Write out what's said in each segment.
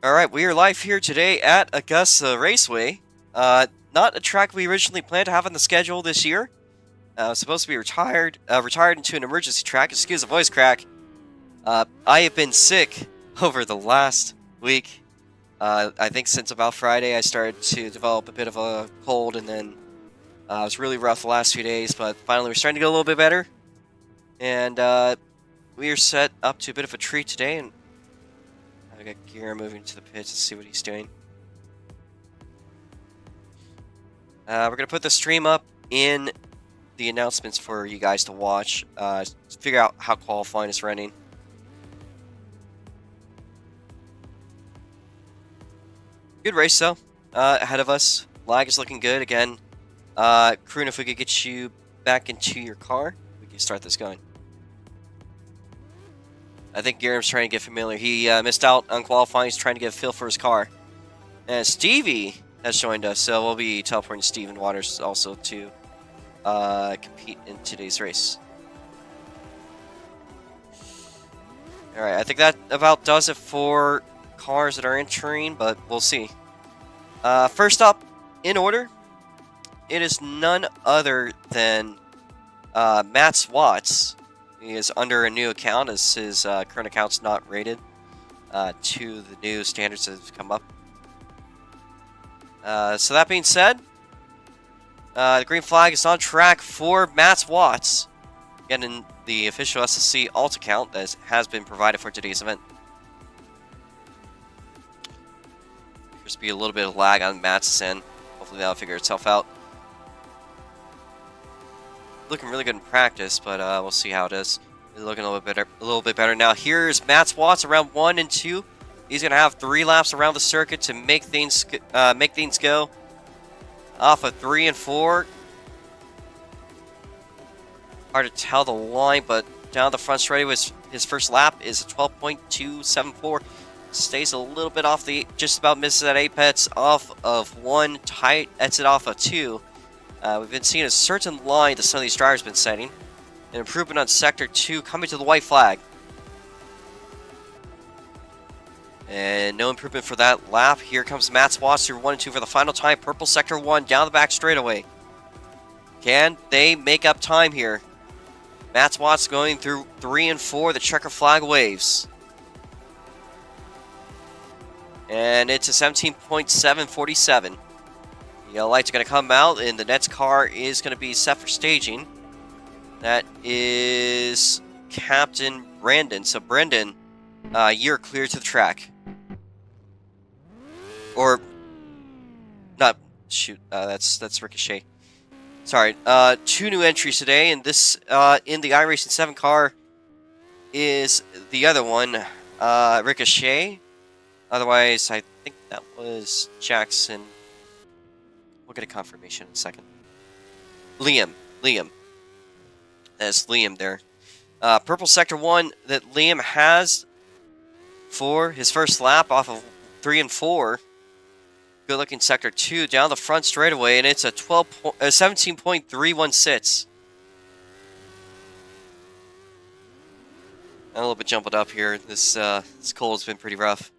Alright, we are live here today at Augusta Raceway. Not a track we originally planned to have on the schedule this year. Supposed to be retired into an emergency track. Excuse the voice crack. I have been sick over the last week. I think since about Friday I started to develop a bit of a cold, and then it was really rough the last few days, but finally we're starting to get a little bit better. And we are set up to a bit of a treat today, and I got Gear moving to the pits to see what he's doing. We're going to put the stream up in the announcements for you guys to watch, figure out how qualifying is running. Good race, though, ahead of us. Lag is looking good. Again, Kroon, if we could get you back into your car, we can start this going. I think Garam's trying to get familiar. He missed out on qualifying. He's trying to get a feel for his car. And Stevie has joined us, so we'll be teleporting Steven Waters also to compete in today's race. Alright, I think that about does it for cars that are entering, but we'll see. First up, in order, it is none other than Matt Watts. He is under a new account, as his current account's not rated to the new standards that have come up. So that being said, the green flag is on track for Matt Watts, getting the official SSC alt account that has been provided for today's event. There's be a little bit of lag on Matt's end. Hopefully that'll figure itself out. Looking really good in practice, but we'll see how it is. He's looking a little bit better now. Here's Matt Watts around 1 and 2. He's gonna have 3 laps around the circuit to make things go. Off of 3 and 4. Hard to tell the line, but down the front straight was his first lap is a 12.274. Stays a little bit off the, just about misses that apex off of 1, tight exit off of 2. We've been seeing a certain line that some of these drivers have been setting. An improvement on Sector 2 coming to the white flag. And no improvement for that lap. Here comes Matt Watts through 1 and 2 for the final time. Purple Sector 1 down the back straightaway. Can they make up time here? Matt Watts going through 3 and 4. The checker flag waves. And it's a 17.747. Yellow lights are going to come out, and the next car is going to be set for staging. That is Captain Brandon. So Brandon, you're clear to the track. Or not? Shoot, that's Ricochet. Sorry. 2 new entries today, and this in the iRacing 7 car is the other one, Ricochet. Otherwise, I think that was Jackson. We'll get a confirmation in a second. Liam. That's Liam there. Purple Sector 1 that Liam has for his first lap off of 3 and 4. Good looking Sector 2 down the front straightaway, and it's a 17.316. A little bit jumbled up here. This cold has been pretty rough.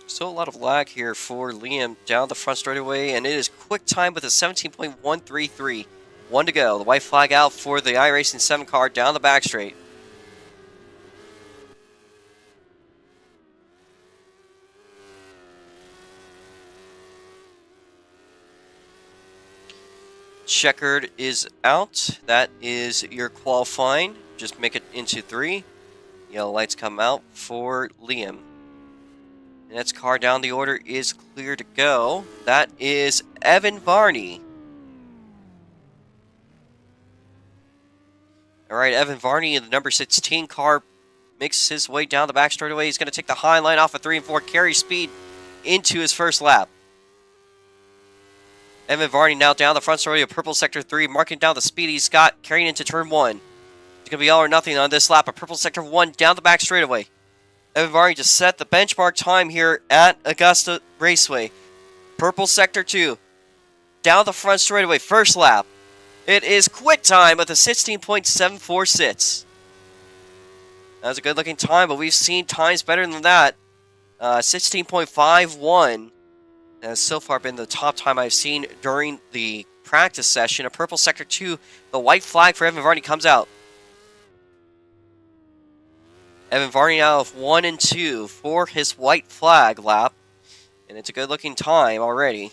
So a lot of lag here for Liam down the front straightaway, and it is quick time with a 17.133. 1 to go. The white flag out for the iRacing 7 car down the back straight. Checkered is out. That is your qualifying. Just make it into 3. Yellow lights come out for Liam. The next car down the order is clear to go. That is Evan Varney. Alright, Evan Varney in the number 16 car makes his way down the back straightaway. He's going to take the high line off of 3 and 4, carry speed into his first lap. Evan Varney now down the front straightaway of Purple Sector 3, marking down the speed he's got, carrying into turn 1. It's going to be all or nothing on this lap of Purple Sector 1 down the back straightaway. Evan Varney just set the benchmark time here at Augusta Raceway. Purple Sector 2. Down the front straightaway, first lap. It is quick time with a 16.746. That was a good looking time, but we've seen times better than that. 16.51 has so far been the top time I've seen during the practice session. A purple sector 2, the white flag for Evan Varney comes out. Evan Varney now of 1 and 2 for his white flag lap. And it's a good looking time already.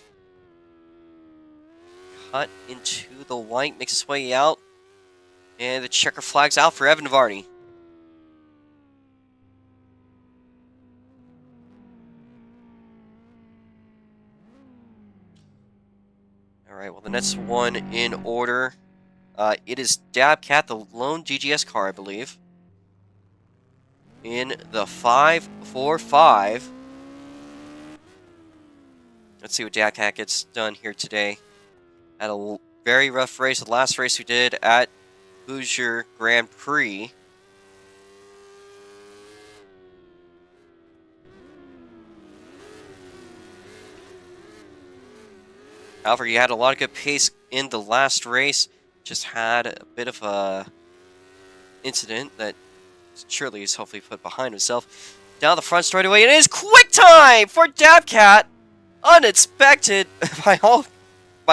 Cut into the white, makes its way out. And the checker flag's out for Evan Varney. Alright, well, the next one in order. It is Dabcat, the lone GGS car, I believe. In the 5-4-5. Let's see what Dabcat gets done here today. Had a very rough race. The last race we did at Hoosier Grand Prix. However, he had a lot of good pace in the last race. Just had a bit of a incident that surely is hopefully put behind himself. Down the front straightaway, it is quick time for Dabcat. Unexpected by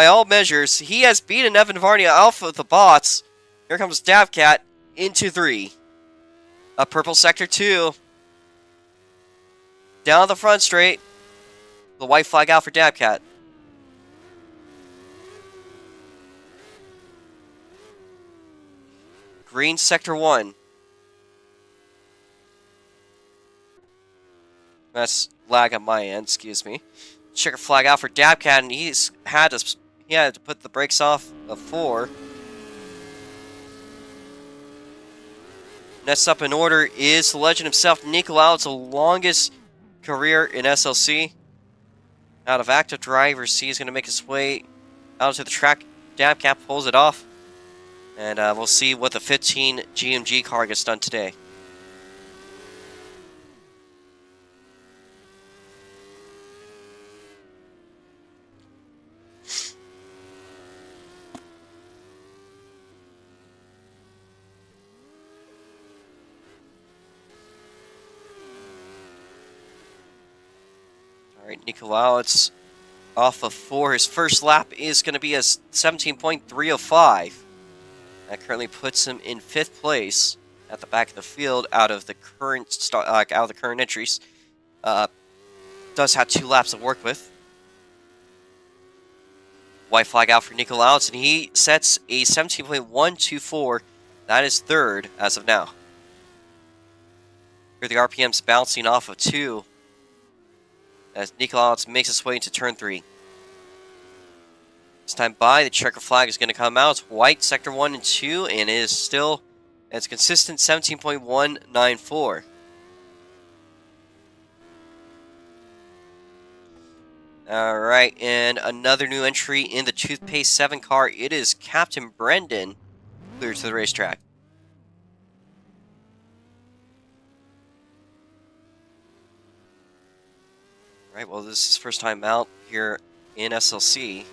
all measures. He has beaten Evan Varney off of the bots. Here comes Dabcat into 3. A purple sector 2. Down the front straight. The white flag out for Dabcat. Green sector 1. That's lag on my end, excuse me. Checker flag out for Dabcat, and he had to put the brakes off of 4. Next up in order is the legend himself, Nicolau. It's the longest career in SLC. Out of active drivers, he's going to make his way out to the track. Dabcat pulls it off. And we'll see what the 15 GMG car gets done today. Alright, Nicolau, it's off of 4. His first lap is going to be a 17.305. That currently puts him in 5th place at the back of the field out of the current entries. Does have 2 laps to work with. White flag out for Nicolau, and he sets a 17.124. That is 3rd as of now. Here the RPM's bouncing off of 2 as Nicolau makes his way into turn 3. This time by, the checker flag is going to come out. It's white, sector 1 and 2, and it is still, it's consistent 17.194. Alright, and another new entry in the Toothpaste 7 car. It is Captain Brendan, clear to the racetrack. Alright, well, this is his first time out here in SLC.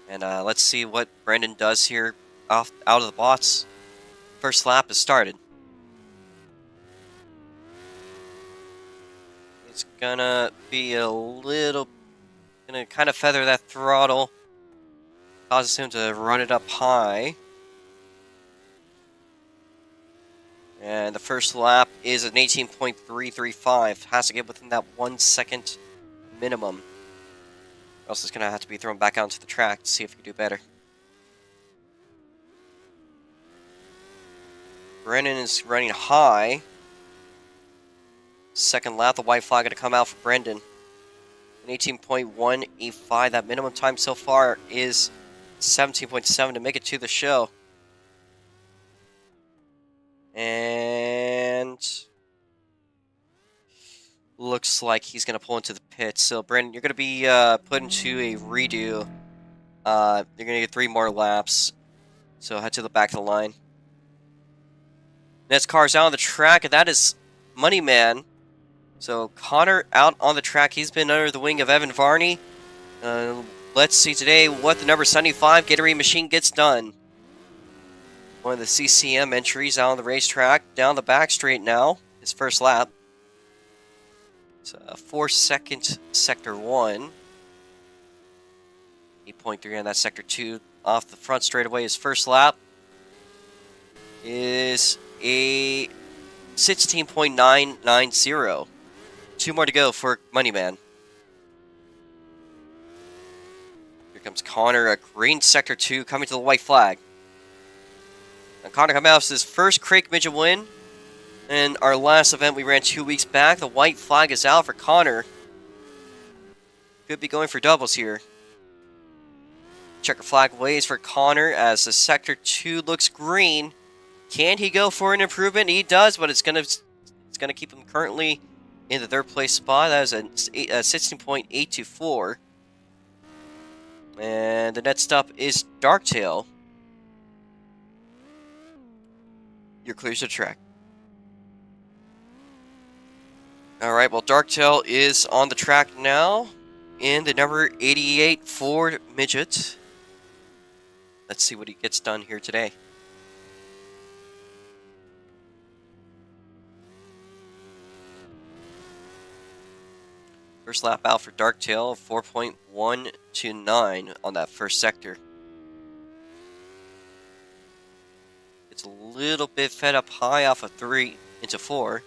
And let's see what Brendan does here out of the bots. First lap is started. It's gonna be gonna kind of feather that throttle. Causes him to run it up high. And the first lap is an 18.335. Has to get within that 1 second minimum. Or else it's going to have to be thrown back onto the track to see if you can do better. Brennan is running high. Second lap, the white flag going to come out for Brendan. An 18.185. That minimum time so far is 17.7 to make it to the show. And looks like he's going to pull into the pit. So, Brendan, you're going to be put into a redo. You're going to get 3 more laps. So, head to the back of the line. Next car's out on the track, and that is Moneyman. So, Connor out on the track. He's been under the wing of Evan Varney. Let's see today what the number 75 Gatorade machine gets done. One of the CCM entries out on the racetrack, down the back straight now, his first lap. It's 4-second sector 1. 8.3 on that sector 2. Off the front straightaway, his first lap is a 16.990. 2 more to go for Moneyman. Here comes Connor, a green sector 2 coming to the white flag. Now Connor coming out with his first Crake Midget win. In our last event we ran 2 weeks back, the white flag is out for Connor. Could be going for doubles here. Checker flag waves for Connor as the sector 2 looks green. Can he go for an improvement? He does, but it's gonna keep him currently in the third place spot. That is a 16.824. And the next stop is Darktail. You're clear to track. Alright, well, Darktail is on the track now in the number 88 Ford Midget. Let's see what he gets done here today. First lap out for Darktail, 4.129 on that first sector. It's a little bit fed up high off of 3 into 4.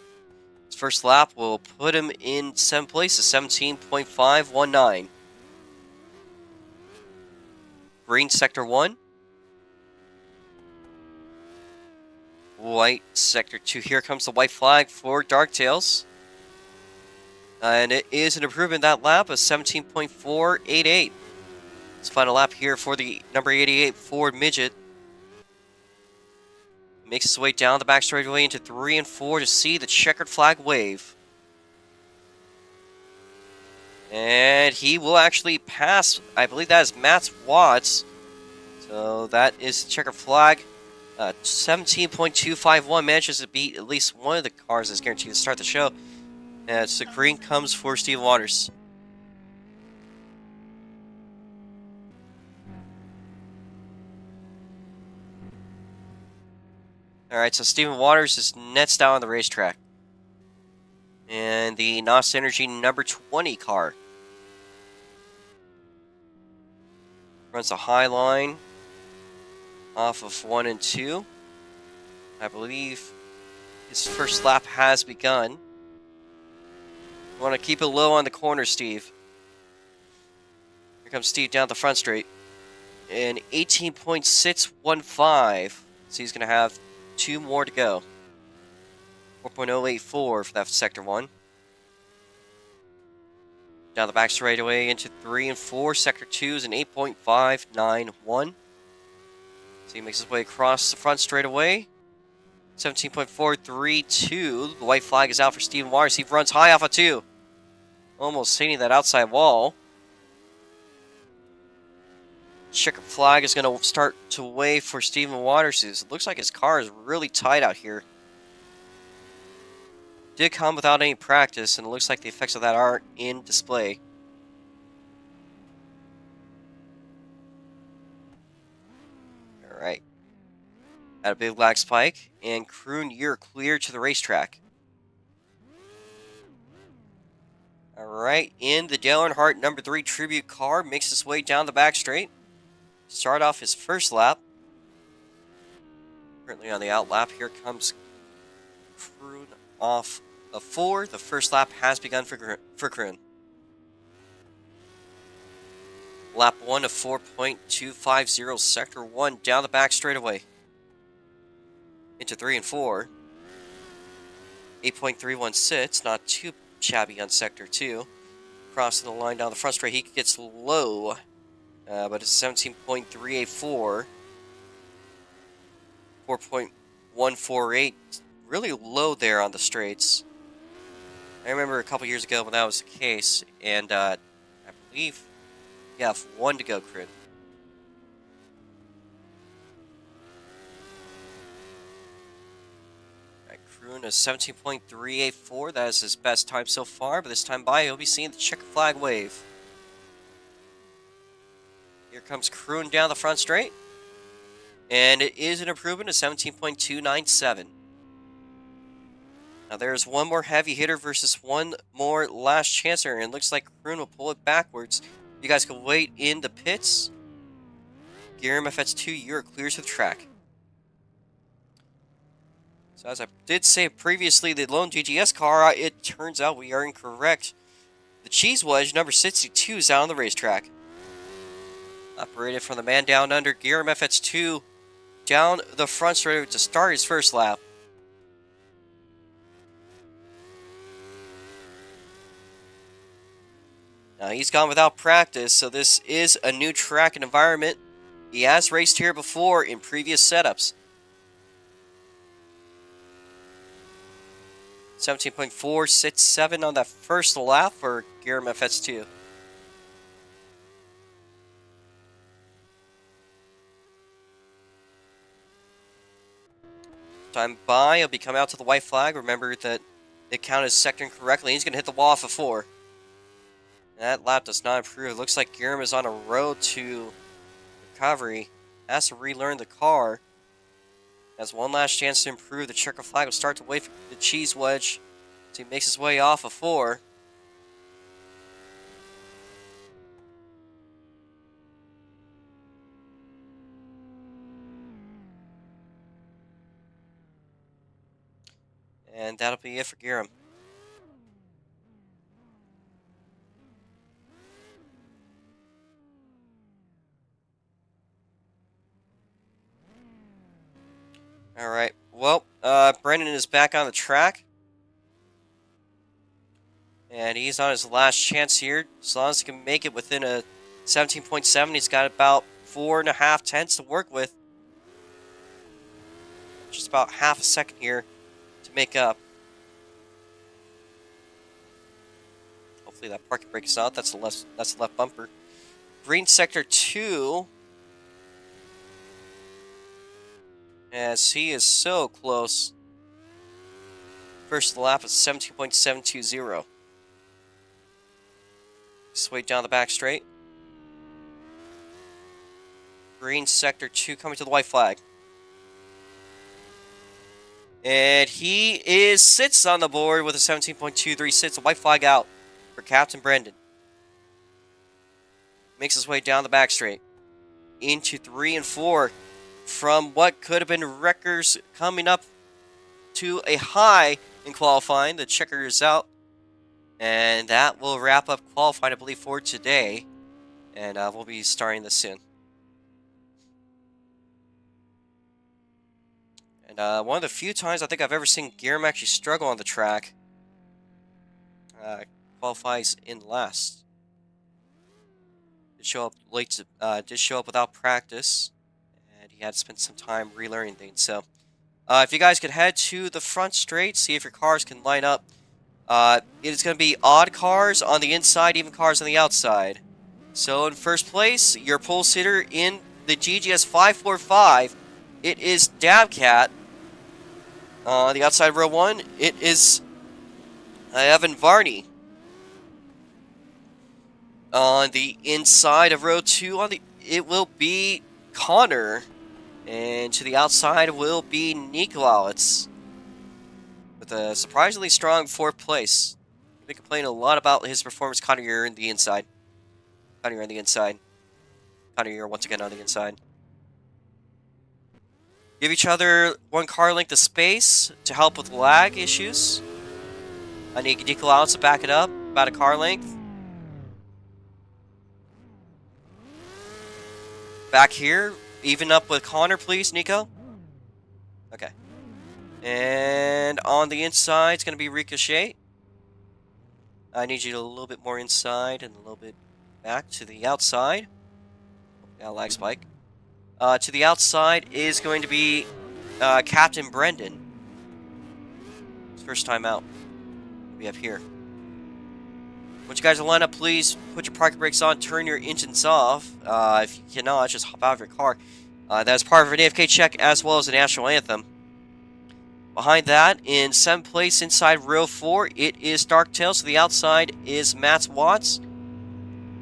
His first lap will put him in 7th place, 17.519. Green sector 1. White sector 2. Here comes the white flag for Darktails. And it is an improvement that lap of 17.488. It's final lap here for the number 88 Ford Midget. Makes his way down the back straightaway into 3 and 4 to see the checkered flag wave. And he will actually pass, I believe that is Matt Watts. So that is the checkered flag. 17.251 manages to beat at least one of the cars that's guaranteed to start the show. And so green comes for Steve Waters. Alright, so Steven Waters is next out on the racetrack. And the NOS Energy number 20 car. Runs a high line off of 1 and 2. I believe his first lap has begun. You want to keep it low on the corner, Steve. Here comes Steve down the front straight. And 18.615. So he's going to have 2 more to go. 4.084 for that sector 1. Down the back straightaway into 3 and 4. Sector 2 is an 8.591. So he makes his way across the front straightaway. 17.432. The white flag is out for Steven Waters. He runs high off of 2. Almost hitting that outside wall. Checker flag is going to start to wave for Steven Waters. It looks like his car is really tight out here. Did come without any practice, and it looks like the effects of that are in display. Alright. At a big lag spike, and Kroon, you're clear to the racetrack. Alright, in the Dale Earnhardt number 3 tribute car, makes his way down the back straight. Start off his first lap. Currently on the out lap. Here comes Kroon off of 4. The first lap has begun for Kroon. Lap 1 of 4.250, sector 1 down the back straightaway. Into 3 and 4. 8.316, not too shabby on sector 2. Crossing the line down the front straight, he gets low. But it's 17.384. 4.148. Really low there on the straights. I remember a couple years ago when that was the case. And I believe you have 1 to go, Crit. Kroon is 17.384. That is his best time so far. But this time by, he'll be seeing the checker flag wave. Here comes Kroon down the front straight. And it is an improvement of 17.297. Now there's one more heavy hitter versus one more last chancer, and it looks like Kroon will pull it backwards. You guys can wait in the pits. Gear MFX2, you're clear to the track. So as I did say previously, the lone GGS car, it turns out we are incorrect. The Cheese Wedge, number 62, is out on the racetrack. Operated from the man down under, Gear MFX2 down the front straight to start his first lap. Now he's gone without practice, so this is a new track and environment. He has raced here before in previous setups. 17.467 on that first lap for Gear MFX2. Time by, he'll be coming out to the white flag. Remember that it counted as sectoring correctly. He's going to hit the wall off of 4. That lap does not improve. It looks like Guillermo is on a road to recovery. Has to relearn the car. Has one last chance to improve. The checker flag will start to wait for the Cheese Wedge as he makes his way off of 4. And that'll be it for Guillermo. Alright, well, Brendan is back on the track. And he's on his last chance here. As long as he can make it within a 17.7, he's got about 4.5 tenths to work with. Just about half a second here to make up. Hopefully that parking brake is out. That's the left bumper. Green sector 2. As he is so close. First lap is 17.720. Sway down the back straight. Green sector 2 coming to the white flag. And he sits on the board with a 17.23. Sits the white flag out for Captain Brendan. Makes his way down the back straight. Into 3 and 4. From what could have been wreckers coming up to a high in qualifying. The checker is out. And that will wrap up qualifying, I believe, for today. And we'll be starting this soon. And one of the few times I think I've ever seen Guillermo actually struggle on the track. Qualifies in last. Did show up late. Did show up without practice. He had to spend some time relearning things. So, if you guys could head to the front straight, see if your cars can line up. It is going to be odd cars on the inside, even cars on the outside. So, in first place, your pole sitter in the GGS 545, it is Dabcat. On the outside row 1, it is Evan Varney. On the inside of row 2, it will be Connor. And to the outside will be Nikolowitz with a surprisingly strong 4th place. We've been complaining a lot about his performance. Connor, you're on the inside. Connor, you're on the inside. Connor, you're once again on the inside. Give each other one car length of space to help with lag issues. I need Nikolowitz to back it up. About a car length. Back here. Even up with Connor, please, Nico. Okay. And on the inside, it's going to be Ricochet. I need you a little bit more inside and a little bit back to the outside. Yeah, lag spike. To the outside is going to be Captain Brendan. His first time out. We have here. Once you guys are lined up, please put your parking brakes on, turn your engines off. If you cannot, just hop out of your car. That's part of an AFK check as well as the national anthem. Behind that, in 7th place inside row 4, it is Dark Tails. To the outside is Matt Watts.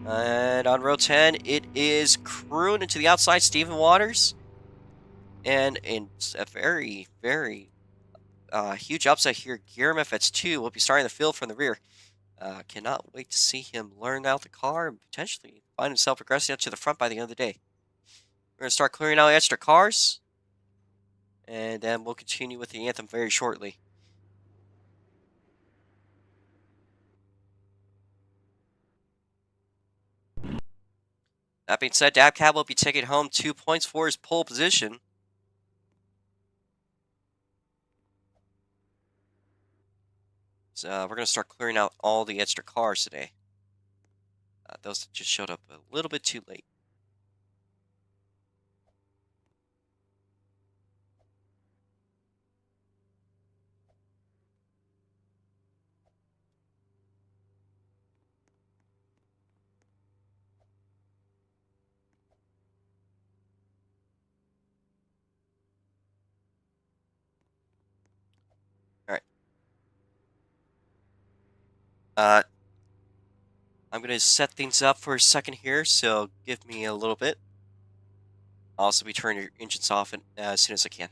And on row 10, it is Kroon. And to the outside, Stephen Waters. And in a very, very huge upset here, Guillermo FX2 will be starting the field from the rear. Cannot wait to see him learn out the car and potentially find himself progressing up to the front by the end of the day. We're going to start clearing out extra cars, and then we'll continue with the anthem very shortly. That being said, Dabcab will be taking home 2 points for his pole position. So we're going to start clearing out all the extra cars today. Those just showed up a little bit too late. All right. I'm going to set things up for a second here, so give me a little bit. I'll also be turning your engines off as soon as I can.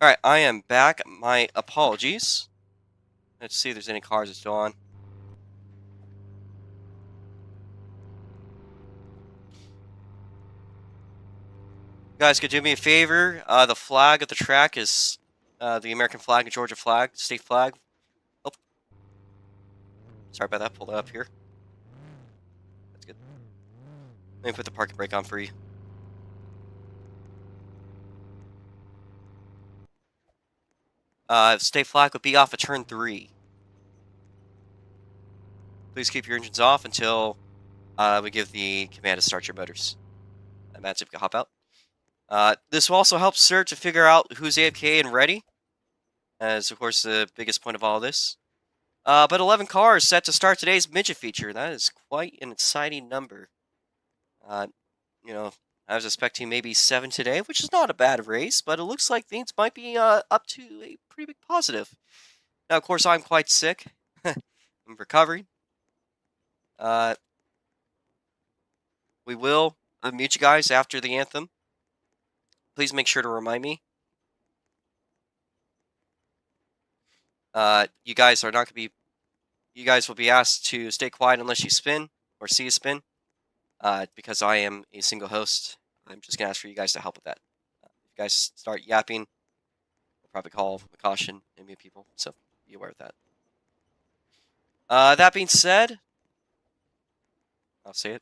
All right, I am back. My apologies. Let's see if there's any cars still on. You guys, could do me a favor. The flag of the track is the American flag and Georgia flag, state flag. Oh, sorry about that. Pull that up here. That's good. Let me put the parking brake on for you. State flag would be off at turn 3. Please keep your engines off until we give the command to start your motors. Matt, if you can hop out. This will also help Sir to figure out who's AFK and ready, as of course the biggest point of all this. But 11 cars set to start today's midget feature. That is quite an exciting number. You know, I was expecting maybe 7 today, which is not a bad race, but it looks like things might be up to a pretty big positive. Now, of course, I'm quite sick. I'm recovering. We will unmute you guys after the anthem. Please make sure to remind me. You guys are not going to be. You guys will be asked to stay quiet unless you spin or see a spin. Because I am a single host, I'm just going to ask for you guys to help with that. If you guys start yapping, I'll probably call a caution and mute people, so be aware of that. That being said, I'll say it.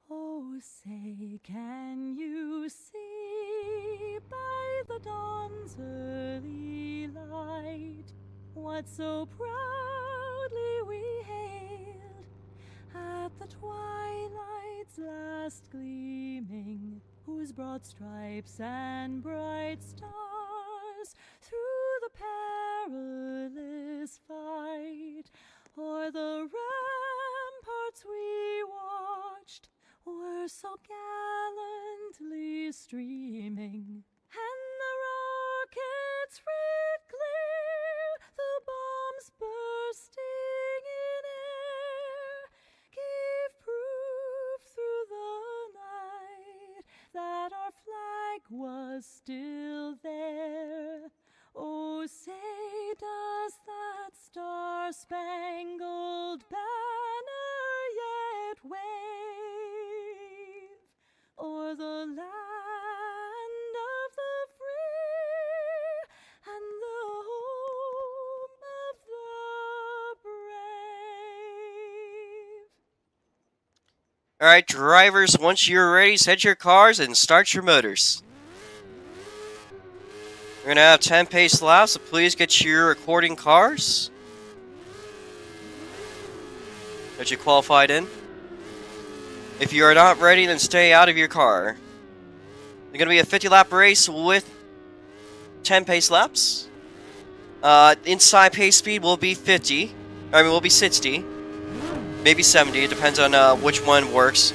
Oh, say, can you see by the dawn's early light what so proudly we hailed at the twilight's last gleaming, whose broad stripes and bright stars through the perilous fight o'er the ramparts we watched were so gallantly streaming, and the rockets red clear, the bombs bursting in air, gave proof through the night that our flag was still there. Oh, say, does that star-spangled banner Alright, drivers, once you're ready, set your cars and start your motors. We're gonna have 10 pace laps, so please get your recording cars that you qualified in. If you are not ready, then stay out of your car. It's gonna be a 50 lap race with 10 pace laps. Inside pace speed will be 50. Will be 60. Maybe 70, it depends on which one works.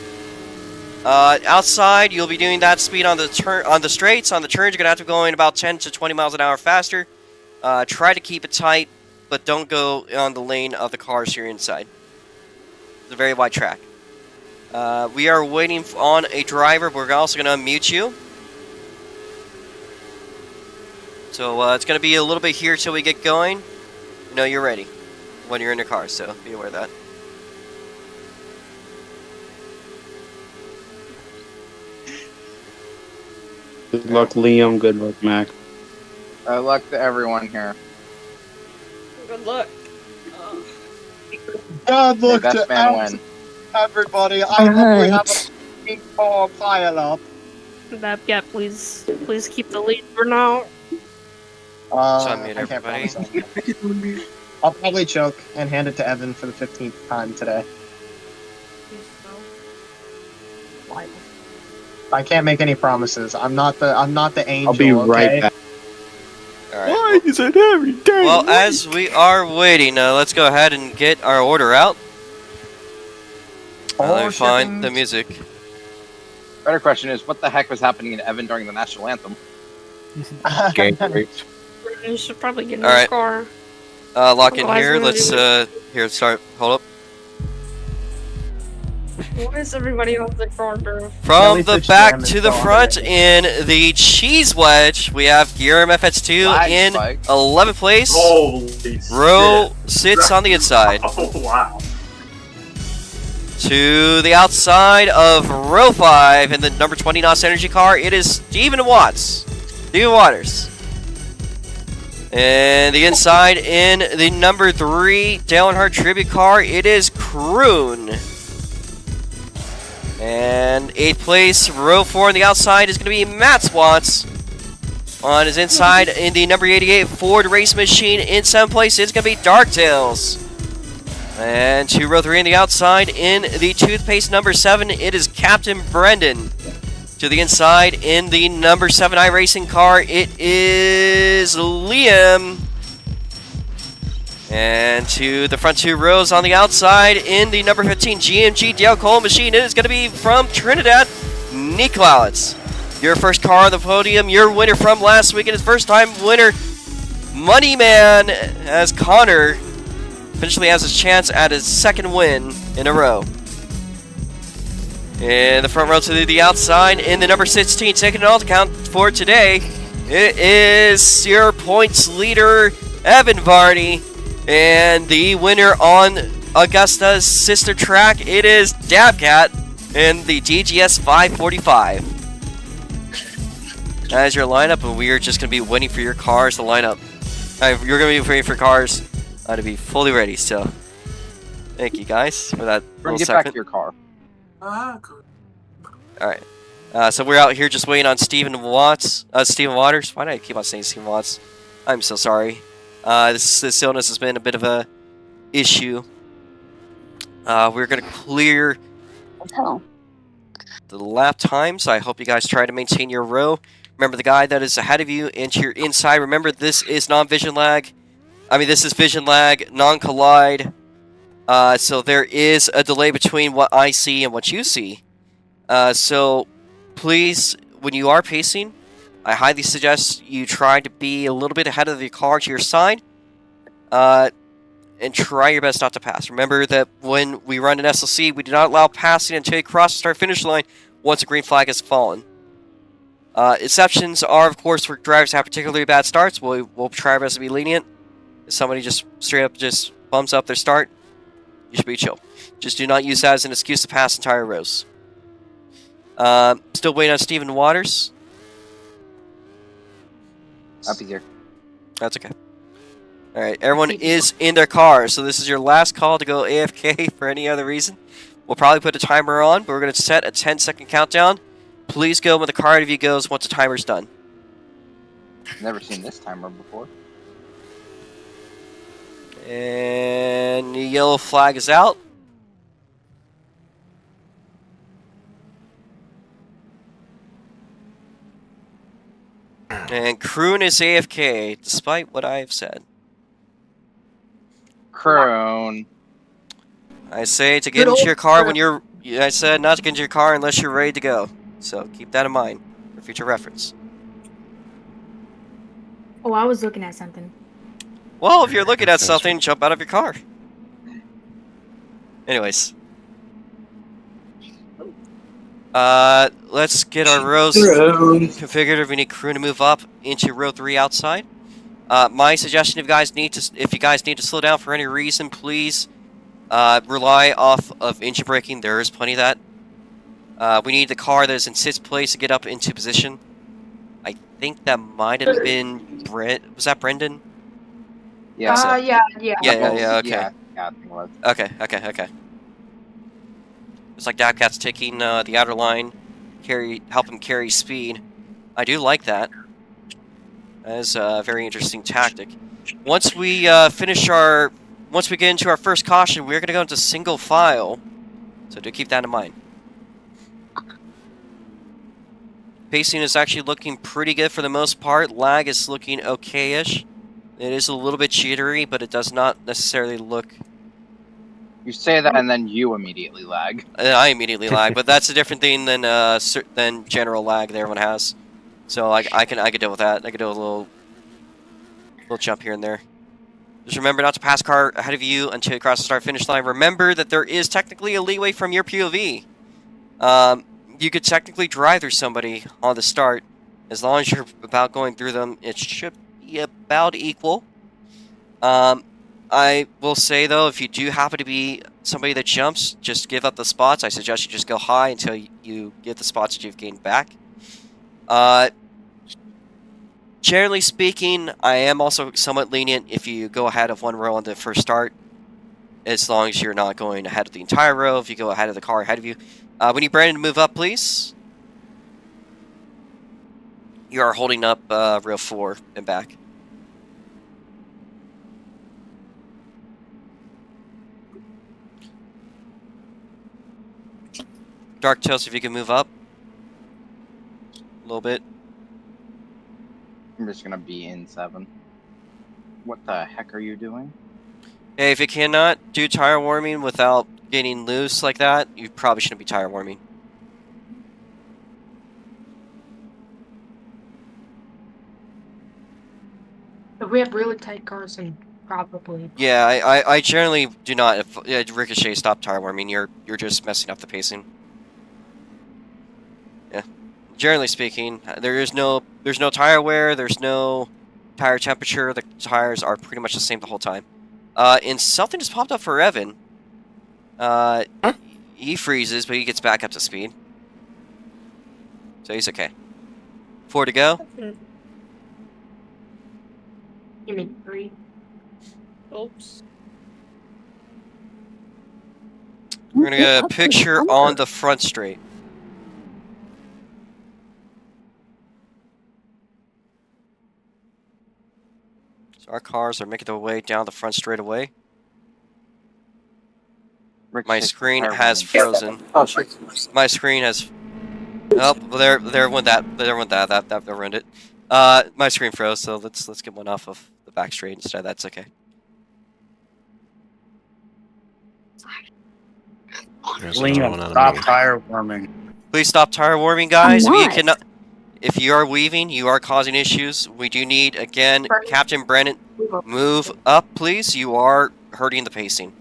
Outside, you'll be doing that speed on the straights. On the turns, you're gonna have to be going about 10 to 20 miles an hour faster. Try to keep it tight, but don't go on the lane of the cars here inside. It's a very wide track. We are waiting on a driver, but we're also gonna unmute you. So it's gonna be a little bit here till we get going. You know you're ready when you're in your car, so be aware of that. Good luck, Liam. Good luck, Mac. Good luck to everyone here. Good luck. Good May luck best to man win. everybody. I hope we have a big pile up. Babcat, please keep the lead for now. Unmute I can't everybody. promise that. I'll probably choke and hand it to Evan for the 15th time today. I can't make any promises. I'm not the angel. I'll be right okay? back. Alright. Why is it every day? Well, as we are waiting, let's go ahead and get our order out. Let me find the music. Better question is, what the heck was happening in Evan during the national anthem? Okay, great. You should probably get in Alright. your car. Lock in Otherwise here. we're gonna Let's do here start. Hold up. Why is everybody on the car, bro? From Jellyfish the back jam is to the gone front already. in the cheese wedge, we have Guillermo FX2 Flag in spike. 11th place. Holy Row shit. sits on the inside. Oh, wow. To the outside of row 5 in the number 20 NOS Energy car, it is Steven Waters. And the inside in the number 3 Dale Earnhardt Tribute car, it is Kroon. And 8th place, row 4 on the outside is going to be Matt Watts. On his inside in the number 88 Ford Race Machine, in 7th place, it's going to be Darktails. And to row 3 on the outside in the toothpaste number 7, it is Captain Brendan. To the inside in the number 7 iRacing car, it is Liam. And to the front 2 rows on the outside in the number 15 GMG Dale Cole machine, it is going to be from Trinidad, Niklaus. Your first car on the podium, your winner from last week, and his first time winner, Money Man, as Connor eventually has his chance at his second win in a row. In the front row to the outside, in the number 16, taking it all to count for today, it is your points leader, Evan Varney. And the winner on Augusta's sister track, it is Dabcat in the DGS 545. That is your lineup, and we are just going to be waiting for your cars to line up. You're going to be waiting for cars to be fully ready, so thank you guys for that little Get second. back to your car. Alright. So we're out here just waiting on Steven Waters. Why do I keep on saying Steven Watts? I'm so sorry. This illness has been a bit of a issue. We're going to clear the lap time, so I hope you guys try to maintain your row. Remember the guy that is ahead of you and to your inside. Remember, this is non-vision lag. This is vision lag, non-collide. So there is a delay between what I see and what you see. So please, when you are pacing, I highly suggest you try to be a little bit ahead of the car to your side. And try your best not to pass. Remember that when we run an SLC, we do not allow passing until you cross the start-finish line once a green flag has fallen. Exceptions are, of course, for drivers who have particularly bad starts. We'll try our best to be lenient. If somebody just straight up just bumps up their start, you should be chill. Just do not use that as an excuse to pass entire rows. Still waiting on Steven Waters. I'll be here. That's okay. Alright, everyone is in their car, so this is your last call to go AFK for any other reason. We'll probably put a timer on, but we're going to set a 10-second countdown. Please go when the car ahead of you goes once the timer's done. Never seen this timer before. And the yellow flag is out. And Kroon is AFK, despite what I have said. Crone. I say to get into your car when you're... I said not to get into your car unless you're ready to go. So keep that in mind for future reference. Oh, I was looking at something. Well, if you're looking at something, jump out of your car. Anyways. Let's get our rows configured. If we need Kroon to move up into row 3 outside. My suggestion, if you guys need to slow down for any reason, please rely off of engine braking. There is plenty of that. We need the car that is in 6th place to get up into position. I think that might have been Brent. Was that Brendan? Yeah. Yeah. Okay. Yeah, I think it was. Okay. It's like Dabcat's taking the outer line, help him carry speed. I do like that. That is a very interesting tactic. Once we get into our first caution, we're going to go into single file. So do keep that in mind. Pacing is actually looking pretty good for the most part. Lag is looking okay-ish. It is a little bit jittery, but it does not necessarily look... You say that and then you immediately lag. I immediately lag, but that's a different thing than general lag that everyone has. So I can deal with that. I can do a little jump here and there. Just remember not to pass a car ahead of you until you cross the start-finish line. Remember that there is technically a leeway from your POV. You could technically drive through somebody on the start. As long as you're about going through them, it should be about equal. I will say, though, if you do happen to be somebody that jumps, just give up the spots. I suggest you just go high until you get the spots that you've gained back. Generally speaking, I am also somewhat lenient if you go ahead of one row on the first start, as long as you're not going ahead of the entire row. If you go ahead of the car ahead of you. We need Brandon to move up, please. You are holding up row 4 and back. Dark Tails, if you can move up a little bit. I'm just gonna be in 7. What the heck are you doing? Hey, if you cannot do tire warming without getting loose like that, you probably shouldn't be tire warming. If we have really tight cars, then probably. Yeah, I generally do not. If Ricochet, stop tire warming. You're just messing up the pacing. Yeah, generally speaking, there's no tire wear. There's no tire temperature. The tires are pretty much the same the whole time. And something just popped up for Evan. He freezes, but he gets back up to speed. So he's okay. 4 to go. You mean 3? Oops. We're gonna get a picture on the front straight. So our cars are making their way down the front straightaway. My screen has frozen. Oh, shit. My screen has. Oh, well, there went that. That ruined it. My screen froze, so let's get one off of the back straight instead. That's okay. Liam, stop tire warming. Please stop tire warming, guys. I'm We not. cannot. If you are weaving, you are causing issues. We do need, again, Captain Brennan, move up, please. You are hurting the pacing.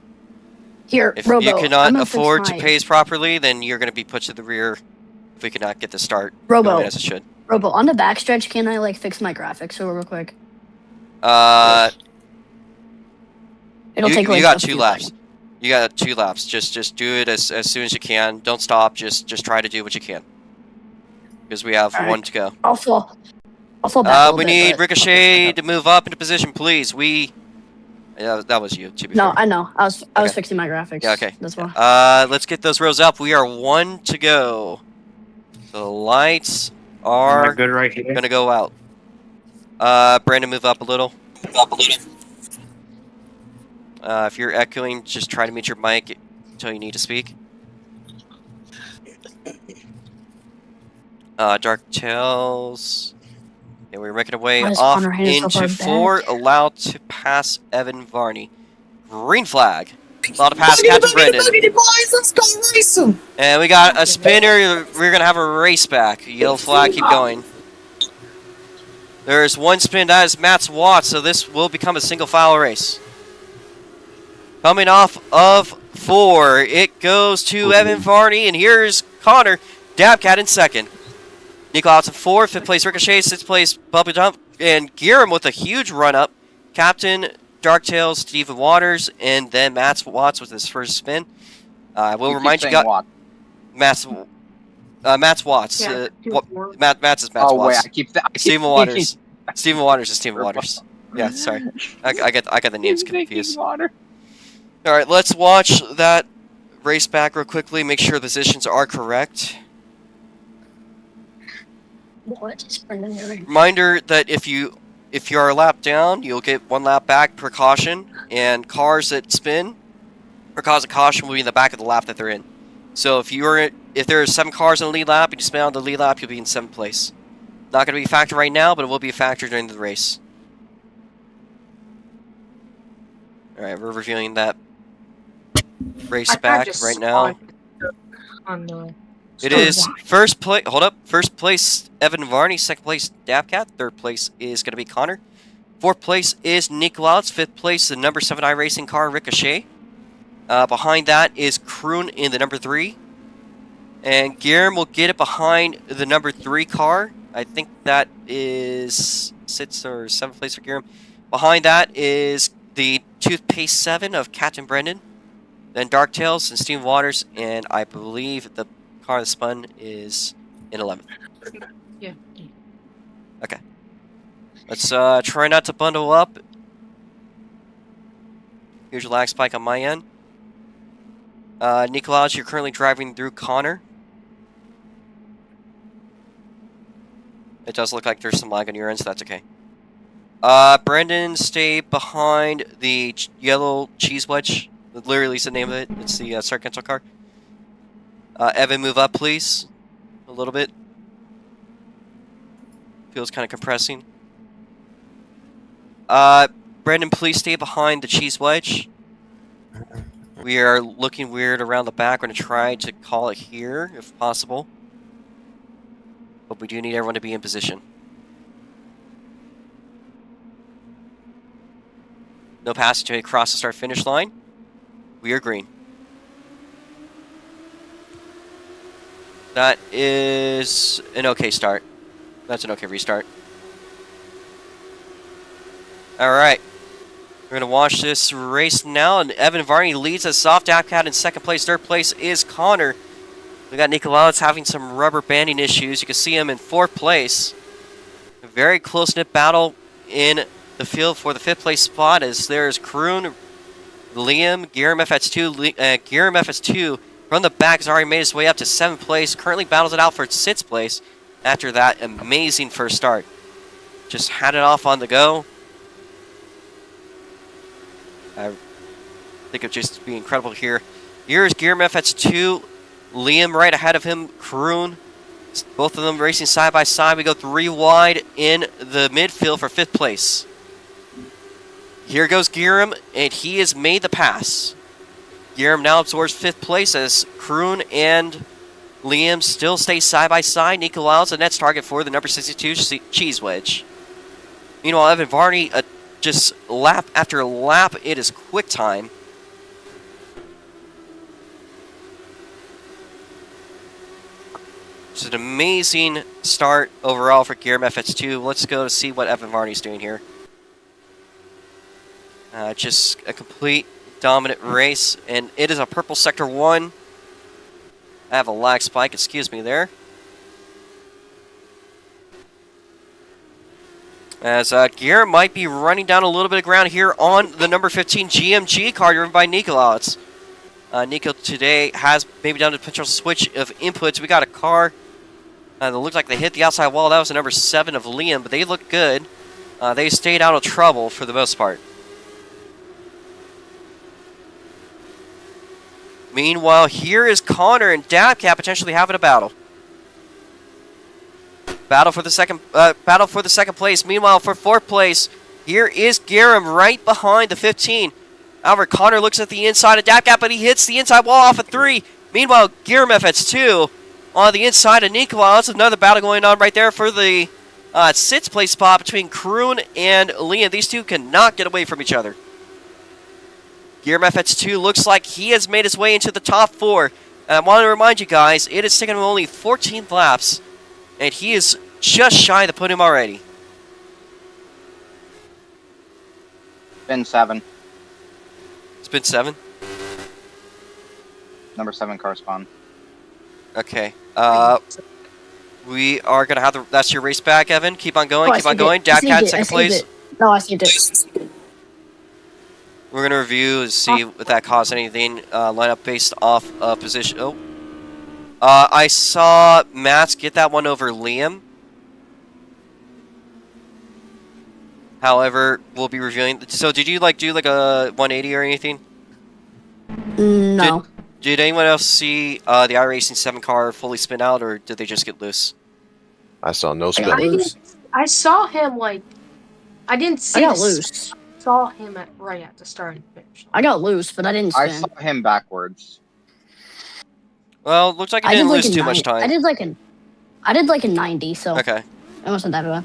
Here, If Robo, you cannot I'm gonna afford to fix pace properly, then you're going to be put to the rear if we cannot get the start Robo. going as it should. Robo, on the backstretch, can I like fix my graphics real quick? It'll take like you got a 2 few laps. seconds. You got 2 laps. Just do it as soon as you can. Don't stop. Just try to do what you can. Because we have 1 to go. I'll fall back a little We bit, need but- Ricochet to move up into position, please. Yeah, that was you, to be No, fair. I know. I was Okay. fixing my graphics. Yeah, okay. That's why. Let's get those rows up. We are 1 to go. The lights Am are I good right here? gonna go out. Brandon, move up a little. If you're echoing, just try to mute your mic until you need to speak. Dark Tails. Yeah, we're making our way Why is off Connor handing so into far 4, back? allowed to pass Evan Varney. Green flag. Allowed to pass Captain Brendan. Let's go race him. And we got a spinner. We're gonna have a race back. Yellow flag, keep going. There's one spin, that is Matt's Watts, so this will become a single file race. Coming off of 4, it goes to Evan Varney, and here's Connor. Dabcat in 2nd. Nico out in 4th, 5th place Ricochet, 6th place Bubba Dump, and Giram with a huge run up. Captain, Darktails, Stephen Waters, and then Matt's Watts with his first spin. I will remind you, Matt's Watts. Yeah, Matt's is Matt's Oh Watts. wait, I keep Stephen Waters. Stephen Waters is Stephen Waters. Yeah, sorry. I got the names confused. Alright, let's watch that race back real quickly, make sure the positions are correct. What is Brendan doing? Reminder that if you are a lap down, you'll get 1 lap back per caution, and cars that spin or cause a caution will be in the back of the lap that they're in. So if there are 7 cars in the lead lap and you spin on the lead lap, you'll be in 7th place. Not going to be a factor right now, but it will be a factor during the race. Alright, we're reviewing that race back right now. On the It is first place. Hold up. First place Evan Varney. 2nd place Dabcat. 3rd place is going to be Connor. 4th place is Nick Louds. 5th place the number 7 iRacing car Ricochet. Behind that is Kroon in the number 3, and Giram will get it behind the number 3 car. I think that is 6th or 7th place for Giram. Behind that is the Toothpaste 7 of Captain Brendan. Then Darktails and Steam Waters, and I believe the car that spun is in 11th. Yeah. Okay. Let's try not to bundle up. Here's your lag spike on my end. Nikolaus, you're currently driving through Connor. It does look like there's some lag on your end, so that's okay. Brendan, stay behind the yellow cheese wedge. Literally is the name of it. It's the Sargento car. Evan, move up, please. A little bit. Feels kind of compressing. Brendan, please stay behind the cheese wedge. We are looking weird around the back. We're going to try to call it here, if possible. But we do need everyone to be in position. No passage to cross the start-finish line. We are green. That is an okay start. That's an okay restart. Alright. We're going to watch this race now, and Evan Varney leads us off. Dabcat in 2nd place. 3rd place is Connor. We got Nikolaus having some rubber banding issues. You can see him in 4th place. A very close-knit battle in the field for the 5th place spot, as there's Kroon, Liam, Giram FS2. Giram FS2 from the back has already made his way up to 7th place. Currently battles it out for 6th place after that amazing first start. Just had it off on the go. I think it'd just be incredible here. Here's Giram FS2. Liam right ahead of him. Kroon. Both of them racing side by side. We go 3 wide in the midfield for 5th place. Here goes Giram, and he has made the pass. Giram now absorbs 5th place as Kroon and Liam still stay side by side. Nikolaus the next target for the number 62 cheese wedge. Meanwhile, Evan Varney just lap after lap. It is quick time. It's an amazing start overall for Giram FS2. Let's go to see what Evan Varney's doing here. Just a complete dominant race, and it is a purple sector 1. I have a lag spike, excuse me there. As Gear might be running down a little bit of ground here on the number 15 GMG car driven by Nikolaus. Nico today has maybe done a potential switch of inputs. We got a car that looked like they hit the outside wall. That was the number 7 of Liam, but they look good. They stayed out of trouble for the most part. Meanwhile, here is Connor and Dabcat potentially having a battle. Battle for the second place. Meanwhile, for 4th place, here is Garum right behind the 15. However, Connor looks at the inside of Dabcat, but he hits the inside wall off of 3. Meanwhile, Garum FX2 on the inside of Nikolai. That's another battle going on right there for the 6th place spot between Kroon and Liam. These two cannot get away from each other. Garum FX2 looks like he has made his way into the top 4. And I want to remind you guys, it has taken him only 14 laps. And he is just shy to put him already. Spin 7. Spin 7? Number 7 car spawn. Okay. We are going to have the... That's your race back, Evan. Keep on going, keep on going. Dabcat, 2nd place. No, I see it. We're going to review and see if that caused anything. Line up based off position... Oh. I saw Matt's get that one over Liam. However, we'll be reviewing... So, did you, do, a 180 or anything? No. Did anyone else see the iRacing 7 car fully spin out, or did they just get loose? I saw no spin. I saw him, I didn't see I got this. loose. I saw him right at the start and finish. I got loose, but I didn't spin. I saw him backwards. Well, looks like he didn't lose too much time. I did like a 90, so Okay. it wasn't that bad.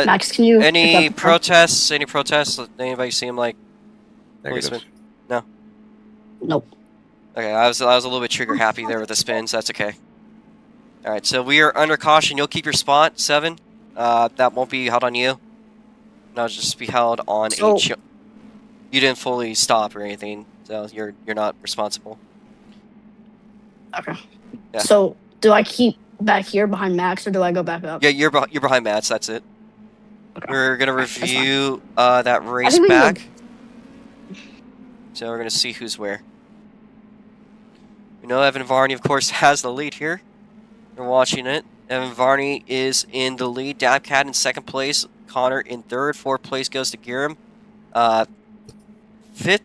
Max, can you... Any protests? Any protests? Anybody see him, Negative. policeman? No? Nope. Okay, I was a little bit trigger happy there with the spins. That's okay. Alright, so we are under caution. You'll keep your spot, 7. That won't be held on you. No, just be held on You didn't fully stop or anything, so you're not responsible. Okay. Yeah. So, do I keep back here behind Max, or do I go back up? Yeah, you're behind Mats, that's it. Okay. We're going to review that race we back. So we're going to see who's where. We know Evan Varney, of course, has the lead here. We're watching it. Evan Varney is in the lead. Dabcat in 2nd place. Connor in 3rd. 4th place goes to Garum. 5th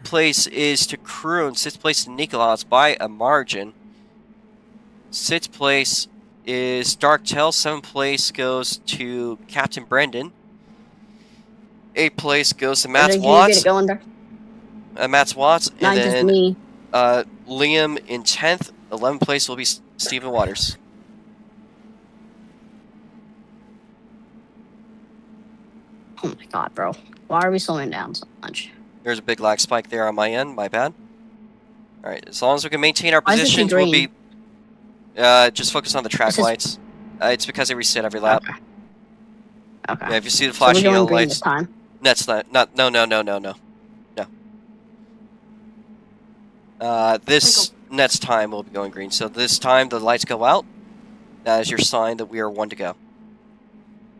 place is to Kroon. 6th place to Nikolaus by a margin. 6th place is Darktail. 7th place goes to Captain Brendan. 8th place goes to Matt Watts. Matt Watts. And then me. Liam in 10th. 11th place will be Stephen Waters. Oh my god, bro. Why are we slowing down so much? There's a big lag spike there on my end. My bad. Alright, as long as we can maintain our positions, we'll be... just focus on the track lights. It's because they reset every lap. Okay. Yeah, if you see the flashing yellow lights... This time? That's not... No. This next time will be going green. So this time the lights go out. That is your sign that we are 1 to go.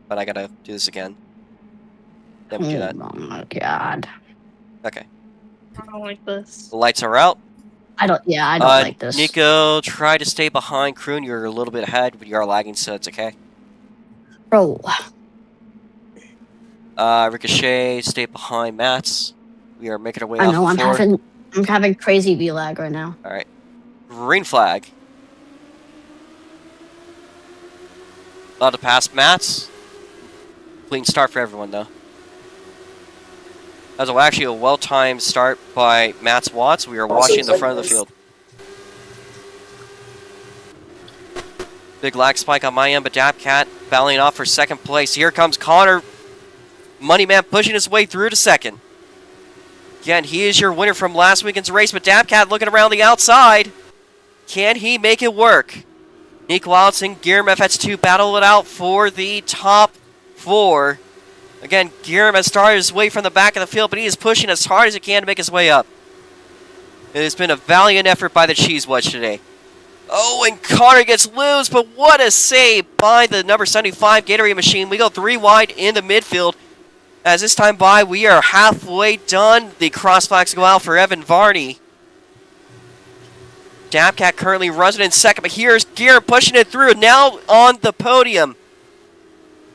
But I gotta do this again. Then we do that. Oh my god. Okay. I don't like this. The lights are out. I don't like this. Nico, try to stay behind Kroon. You're a little bit ahead, but you are lagging, so it's okay. Bro. Ricochet, stay behind Mats. We are making our way I off know, the floor. I'm having crazy V-lag right now. Alright. Green flag. Allowed to pass Mats. Clean start for everyone, though. That was actually a well-timed start by Matt Watts. We are watching the front of the field. Big lag spike on my end, but Dabcat battling off for 2nd place. Here comes Connor. Moneyman pushing his way through to 2nd. Again, he is your winner from last weekend's race, but Dabcat looking around the outside. Can he make it work? Nick Wilds and Garum FX2 battle it out for the top 4. Again, Garum has started his way from the back of the field, but he is pushing as hard as he can to make his way up. It has been a valiant effort by the Cheese Wedge today. Oh, and Connor gets loose, but what a save by the number 75 Gatorade machine. We go 3 wide in the midfield. As this time by, we are halfway done. The cross flags go out for Evan Varney. Dabcat currently runs it in second, but here's Gear pushing it through, now on the podium.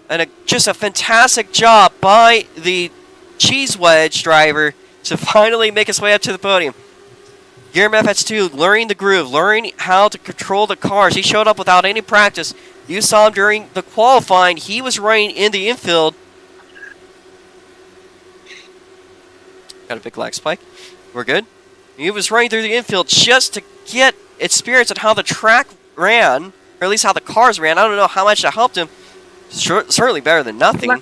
And just a fantastic job by the Cheese Wedge driver to finally make his way up to the podium. Gear FS2 learning the groove, learning how to control the cars. He showed up without any practice. You saw him during the qualifying. He was running in the infield. Got a big lag spike. We're good. He was running through the infield just to get experience on how the track ran, or at least how the cars ran. I don't know how much that helped him. Certainly better than nothing.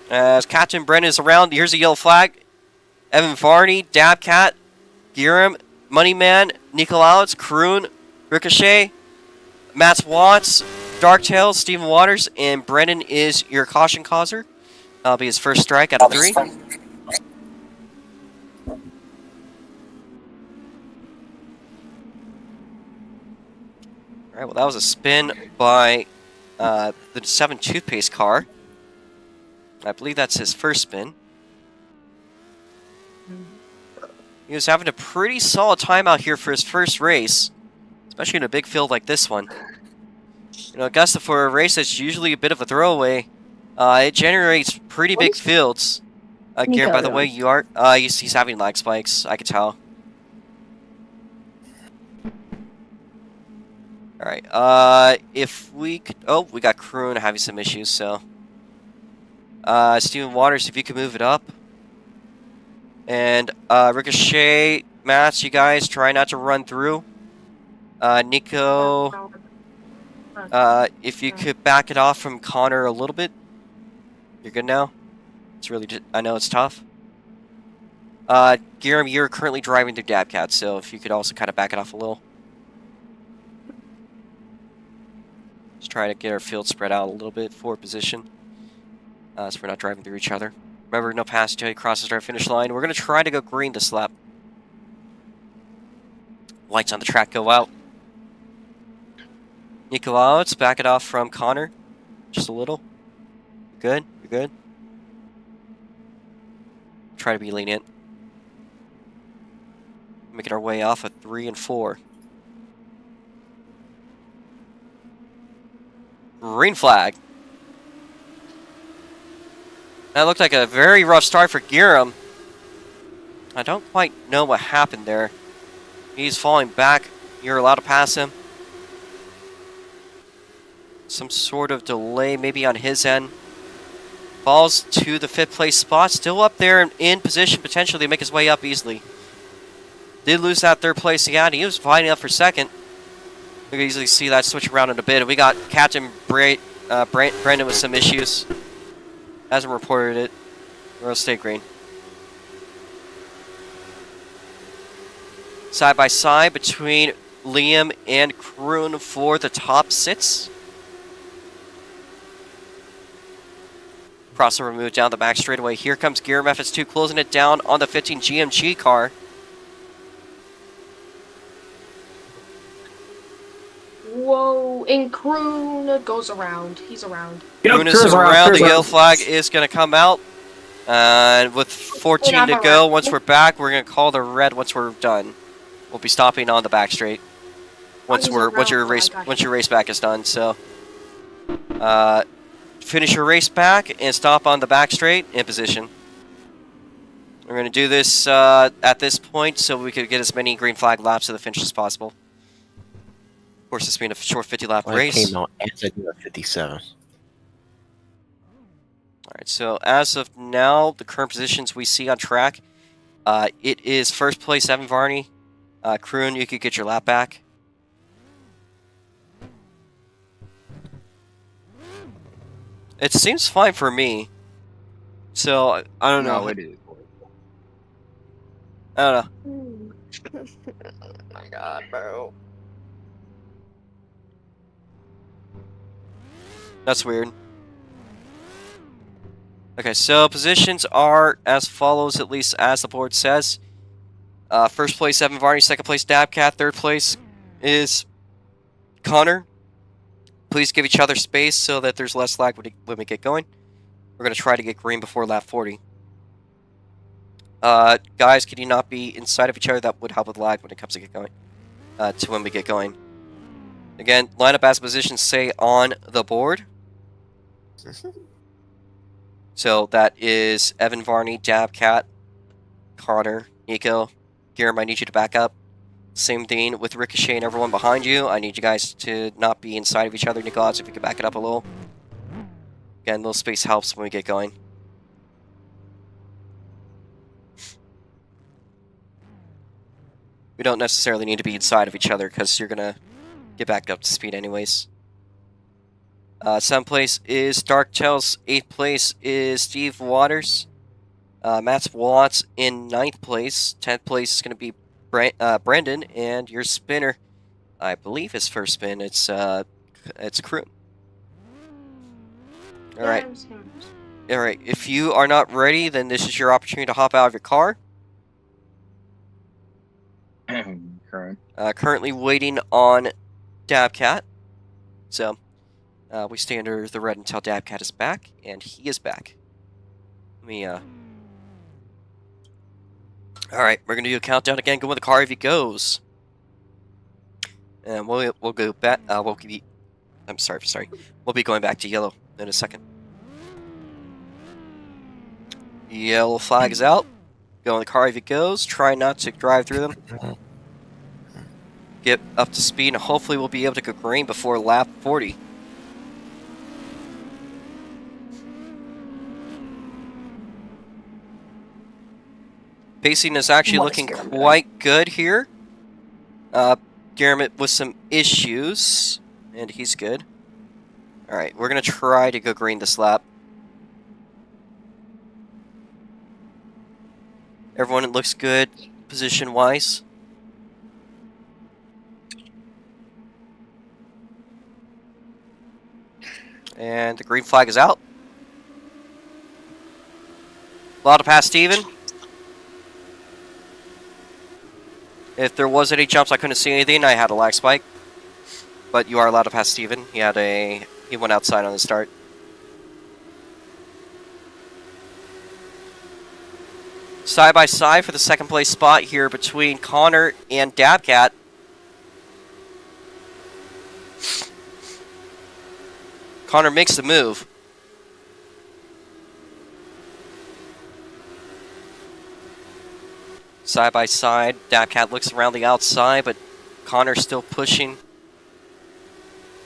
As Captain Brennan is around, here's a yellow flag. Evan Varney, Dabcat, Giram, Moneyman, Nikolauts, Kroon, Ricochet, Matt Watts, Darktail, Steven Waters, and Brennan is your caution causer. That'll be his first strike out of 3. Alright, well that was a spin by the 7 Toothpaste car. I believe that's his first spin. He was having a pretty solid time out here for his first race, especially in a big field like this one. You know, Augusta, for a race that's usually a bit of a throwaway, it generates pretty big fields. Garen, by the way, you are he's having lag spikes, I can tell. Alright, if we could... Oh, we got Kroon having some issues, so... Steven Waters, if you could move it up. And, Ricochet, Mats, you guys try not to run through. Nico, if you could back it off from Connor a little bit. You're good now? It's really... I know it's tough. Giram, you're currently driving through Dabcat, so if you could also kind of back it off a little. Just try to get our field spread out a little bit for position. So we're not driving through each other. Remember, no pass until he crosses our finish line. We're going to try to go green this lap. Lights on the track go out. Nikolauts, back it off from Connor. Just a little. You're good? You're good? Try to be lenient. Making our way off at 3 and 4. Green flag. That looked like a very rough start for Giram. I don't quite know what happened there. He's falling back. You're allowed to pass him. Some sort of delay maybe on his end. Falls to the 5th place spot. Still up there in position potentially to make his way up easily. Did lose that 3rd place again. He was fighting up for 2nd. We can easily see that switch around in a bit. And we got Captain Brendan with some issues. Hasn't reported it. We'll stay green. Side by side between Liam and Kroon for the top 6. Crossover move down the back straightaway. Here comes Gear FS2 closing it down on the 15 GMG car. Whoa, and Kroon goes around. He's around. Kroon is around. The yellow flag is going to come out. And with 14 to go, once we're back, we're going to call the red once we're done. We'll be stopping on the back straight once your race back is done. So, finish your race back and stop on the back straight in position. We're going to do this at this point so we could get as many green flag laps to the finish as possible. Of course, this being a short 50-lap race. It came out as I do at 57. Alright, so as of now, the current positions we see on track, it is 1st place Evan Varney. Kroon, you could get your lap back. It seems fine for me. So, I don't know. No, it is. I don't know. Oh my god, bro. That's weird. Okay, so positions are as follows, at least as the board says. First place, Evan Varney. Second place, Dabcat. Third place is Connor. Please give each other space so that there's less lag when we get going. We're going to try to get green before lap 40. Guys, can you not be inside of each other? That would help with lag when it comes to get going. To when we get going. Again, lineup as positions say on the board. So that is Evan Varney, Dabcat, Connor, Nico. Guillermo, I need you to back up. Same thing with Ricochet and everyone behind you. I need you guys to not be inside of each other. Nicholas, if you could back it up a little. Again, a little space helps when we get going. We don't necessarily need to be inside of each other because you're going to get back up to speed anyways. 7th place is Dark Tails. 8th place is Steve Waters. Matt Watts in 9th place. 10th place is going to be Brendan, and your spinner, I believe his first spin, it's Kroon. Alright. Alright, if you are not ready, then this is your opportunity to hop out of your car. Currently waiting on Dabcat. So, we stay under the red until Dabcat is back, and he is back. Let me, Alright, we're going to do a countdown again. Go with the car if he goes. And we'll go back, we'll be going back to yellow in a second. Yellow flag is out. Go in the car if he goes. Try not to drive through them. Get up to speed, and hopefully we'll be able to go green before lap 40. Pacing is actually looking quite good here. Guillermo with some issues, and he's good. Alright, we're going to try to go green this lap. Everyone looks good position-wise. And the green flag is out. Allowed to pass Steven. If there was any jumps, I couldn't see anything. I had a lag spike. But you are allowed to pass Steven. He went outside on the start. Side by side for the second place spot here between Connor and Dabcat. Connor makes the move. Side by side, Dabcat looks around the outside, but Connor's still pushing.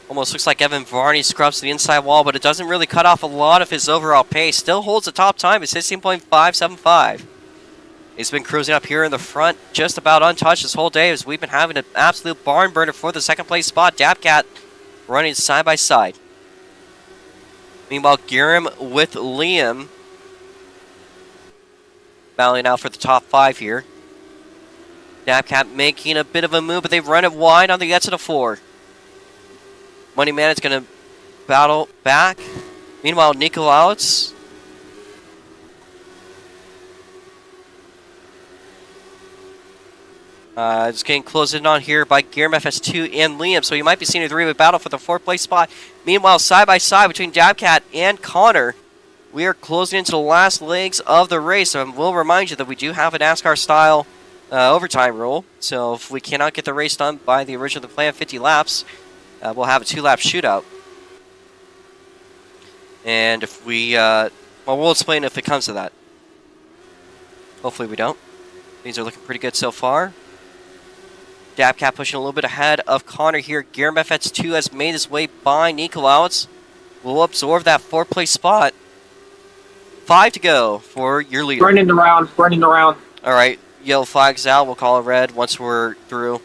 Almost looks like Evan Varney scrubs the inside wall, but it doesn't really cut off a lot of his overall pace. Still holds the top time. It's 16.575. He's been cruising up here in the front, just about untouched this whole day, as we've been having an absolute barn burner for the second place spot. Dabcat running side by side. Meanwhile, Guillermo with Liam battling out for the top 5 here. Dabcat making a bit of a move, but they've run it wide on the exit of 4. Money Man is going to battle back. Meanwhile, Nikolaus just getting closed in on here by Guillermo FS2 and Liam, so you might be seeing a 3-way battle for the 4th place spot. Meanwhile, side by side between Dabcat and Connor, we are closing into the last legs of the race. And we'll remind you that we do have a NASCAR-style overtime rule, so if we cannot get the race done by the original plan 50 laps, we'll have a 2-lap shootout. And if we, well, we'll explain if it comes to that. Hopefully we don't. These are looking pretty good so far. Dabcat pushing a little bit ahead of Connor here. Guillermo FX2 has made his way by Nikolaus. Will absorb that 4th place spot. 5 to go for your leader. Running around. Alright, yellow flag's out. We'll call it red once we're through.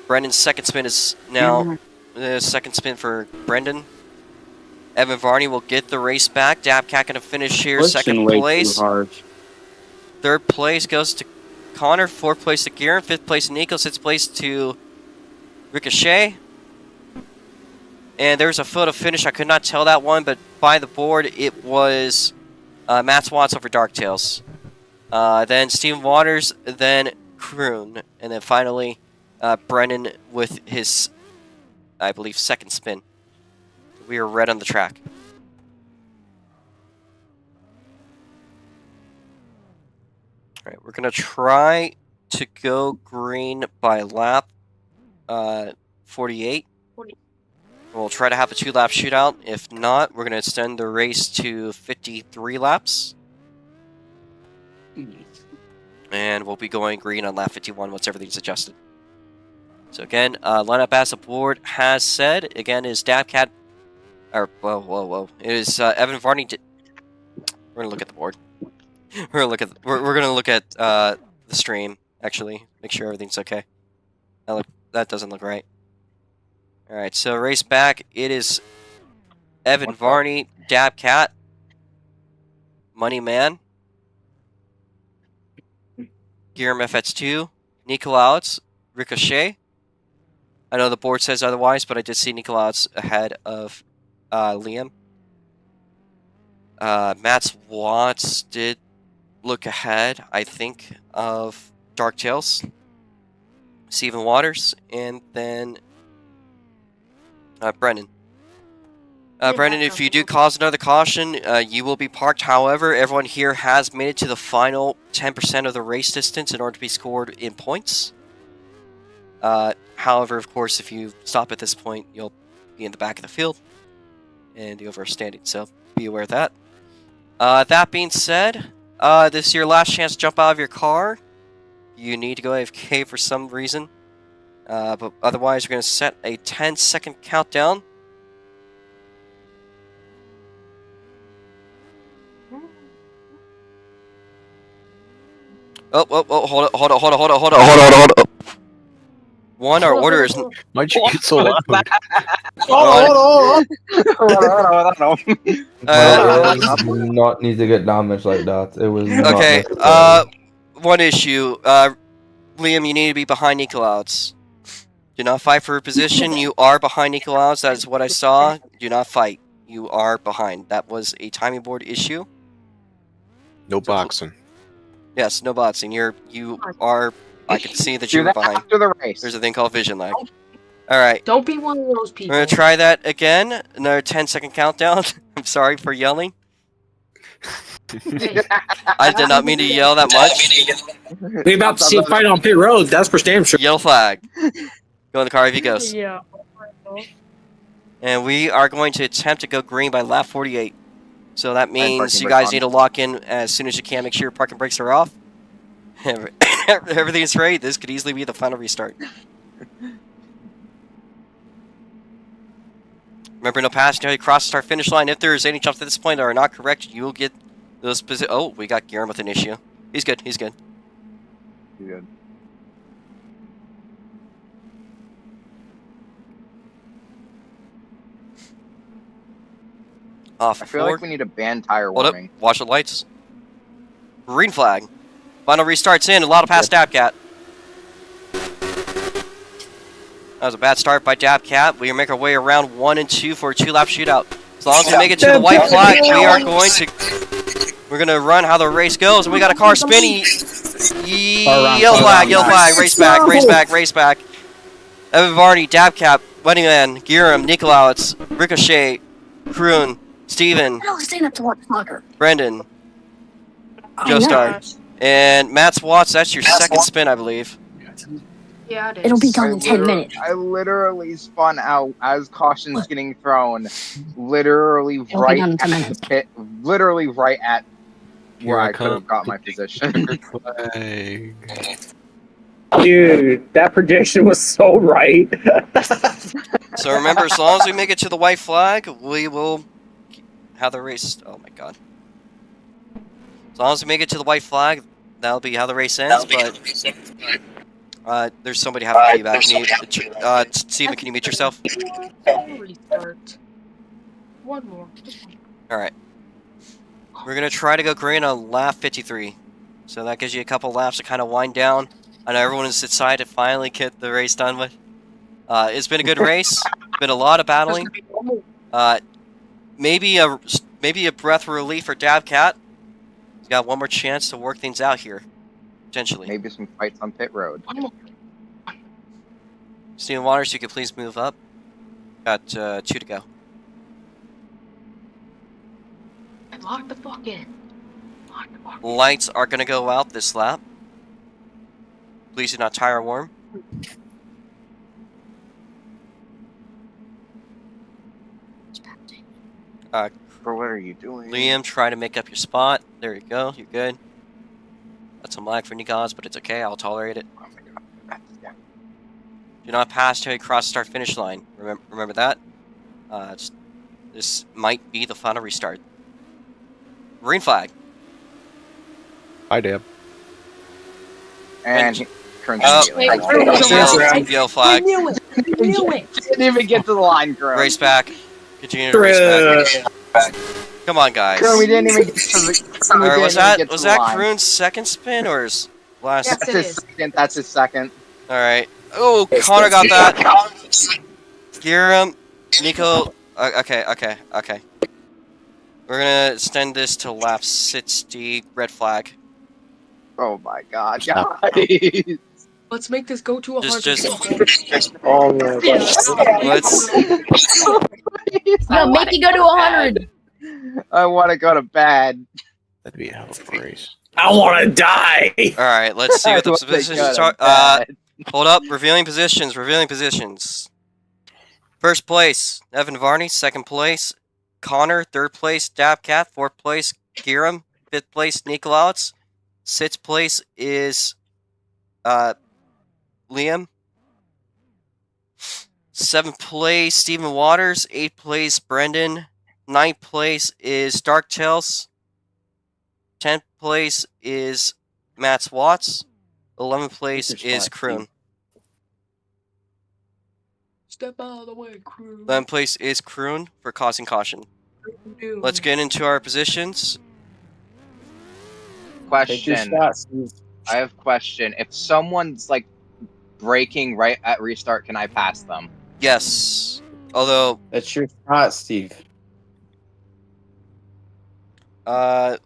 Brendan's second spin is now the second spin for Brendan. Evan Varney will get the race back. Dabcat going to finish here. Second place. 3rd place goes to Connor. 4th place to Guillermo. 5th place to Nico. 6th place to Ricochet. And there's a photo finish. I could not tell that one, but by the board it was Matt Watts over Dark Tails. Then Steven Waters, then Kroon, and then finally Brennan with his, I believe, second spin. We are red on the track. All right, we're gonna try to go green by lap 48. We'll try to have a 2-lap shootout. If not, we're gonna extend the race to 53 laps. And we'll be going green on lap 51 once everything's adjusted. So again, lineup as the board has said, again, is Dabcat, or, whoa. It is Evan Varney. We're gonna look at the board. We're gonna look at the stream, actually. Make sure everything's okay. That doesn't look right. Alright, so race back, it is Evan Varney, Dabcat, Money Man, Guillermo FX2, Nikolaus, Ricochet. I know the board says otherwise, but I did see Nikolaus ahead of Liam. Matt's Watts did look ahead, I think, of Dark Tales, Stephen Waters, and then Brennan. Brennan, if you do cause another caution, you will be parked. However, everyone here has made it to the final 10% of the race distance in order to be scored in points. However, of course, if you stop at this point, you'll be in the back of the field and the over standing, so be aware of that. That being said, this is your last chance to jump out of your car. You need to go AFK for some reason. But otherwise, we're going to set a 10-second countdown. Oh, hold on. One, our order is... Why'd you get so loud? Hold on. Did not need to get damaged like that. It was not okay, necessary. one issue. Liam, you need to be behind Nikolaus. Do not fight for a position. You are behind Nikolaus. That is what I saw. Do not fight. You are behind. That was a timing board issue. No boxing. Yes, no boxing. You are... I can see that you were behind. After the race. There's a thing called vision lag. Alright. Don't be one of those people. We're going to try that again. Another 10-second countdown. I'm sorry for yelling. I did not mean to yell that much. We about to see a fight on pit road. That's for damn sure. Yellow flag. Go in the car if he goes. Yeah. And we are going to attempt to go green by lap 48. So that means you guys need to lock in as soon as you can. Make sure your parking brakes are off. Everything's ready. This could easily be the final restart. Remember, no pass until you cross the start finish line. If there's any jumps at this point that are not correct, you will get those positions. Oh, we got Guillermo with an issue. He's good. He's good. He's good. Off. I feel like we need a band tire Hold warming. up. Watch the lights. Green flag. Final restart's in. A lot of pass Dabcat. That was a bad start by Dabcat. We make our way around 1 and 2 for a 2-lap shootout. As long as we make it to the white flag, we are going to... We're going to run how the race goes. And we got a car spinning. Yellow flag. Race back. Evan Varney, Dabcat, Wedding Man, Giram, Nikolaus, Ricochet, Kroon, Steven, Brendan, Joestar, and Matt's Watts. That's your second spin, I believe. Yeah, it is. It'll be done in 10 minutes. I literally spun out as caution's getting thrown. Literally right at the pit. Literally right at where I could have got my position. Dude, that prediction was so right. So remember, as long as we make it to the white flag, we will have the race. Oh my god. As long as we make it to the white flag, that'll be how the race ends, but there's somebody having feedback. Can you, Steven, can you mute yourself? Restart. One more. Alright. We're going to try to go green on lap 53. So that gives you a couple laps to kind of wind down. I know everyone is excited to finally get the race done with. It's been a good race. Been a lot of battling. Maybe a breath of relief for Dabcat. He's got one more chance to work things out here. Potentially. Maybe some fights on pit road. Steven Waters, you could please move up. Got 2 to go. Lock the fuck in. Lock the fuck in. Lights are going to go out this lap. Please do not tire warm. For what are you doing? Liam, try to make up your spot. There you go. You're good. That's some lag for Nikos, but it's okay. I'll tolerate it. Oh my god. Yeah. Do not pass till you cross the start-finish line. Remember that. This might be the final restart. Green flag. Hi, Deb. And yellow flag. Didn't even get to the line, Crow. Race back. Continue to race back. Come on, guys. Crow, we didn't even get to the. Alright, was that Kroon's second spin or his last? Yes, That's it his is. second. That's his second. Alright. Oh, Connor got that. Giram, Nico. Okay. We're gonna extend this to lap 60. Red flag. Oh my god, guys. Let's make this go to 100. Just Oh my god. let's. Yo, make you go to 100. I want to go to bed. That'd be a hell of a race. I want to die. Alright, let's see what the I wanna positions go to are. bed. Hold up. Revealing positions. First place, Evan Varney. Second place, Connor. Third place, Dabcat. Fourth place, Giram. Fifth place, Nikolaus. Sixth place is Liam. Seventh place, Stephen Waters. Eighth place, Brendan. Ninth place is Dark Tails. 10th place is Matt Watts. 11th place is Kroon. Step out of the way, crew. 11th place is Kroon for causing caution. Let's get into our positions. Question. I have a question. If someone's like braking right at restart, can I pass them? Yes. Although, That's your shot, Steve. yeah,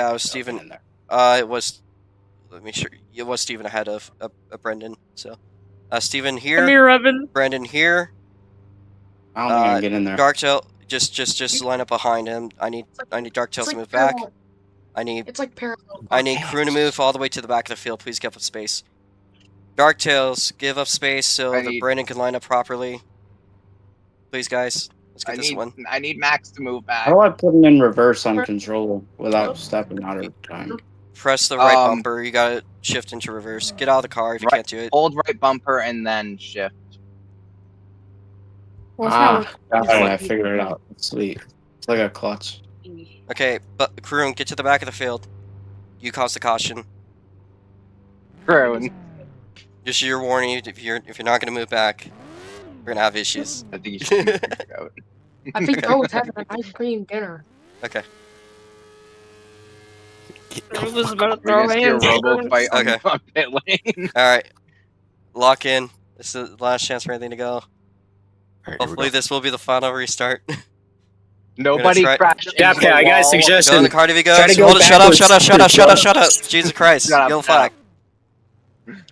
it was Steven. It was. Let me sure. It was Steven ahead of Brendan. So, Steven Come here. here, Evan. Brendan here. I don't think I can get in there. Darktail, just line up behind him. I need Darktail to move back. I need It's like parallel. Crew to move all the way to the back of the field. Please give up space. Darktails, give up space so that Brendan can line up properly. Please, guys, let's get this one. I need Max to move back. How do I put him in reverse on control without stepping out of time? Press the right bumper. You gotta shift into reverse. Get out of the car if you can't do it. Hold right bumper and then shift. I figured it out. Sweet. It's like a clutch. Okay, but Kroon, get to the back of the field. You caused the caution. Kroon. Just your warning. If you're not gonna move back, we're gonna have issues. I think you should move out. I think Bro was having an ice cream dinner. Okay. I was about to We're throw gonna see a hands. robo fight Okay. on pit lane. Alright. Lock in. This is the last chance for anything to go. Alright, Hopefully this will be the final restart. Nobody try- crashed. Yeah, into the I got a wall. suggestion. Go in the car if you go. Try to go Hold it. Shut up. backwards. Shut up. Jesus Christ. Shut up, Yellow shut up. flag.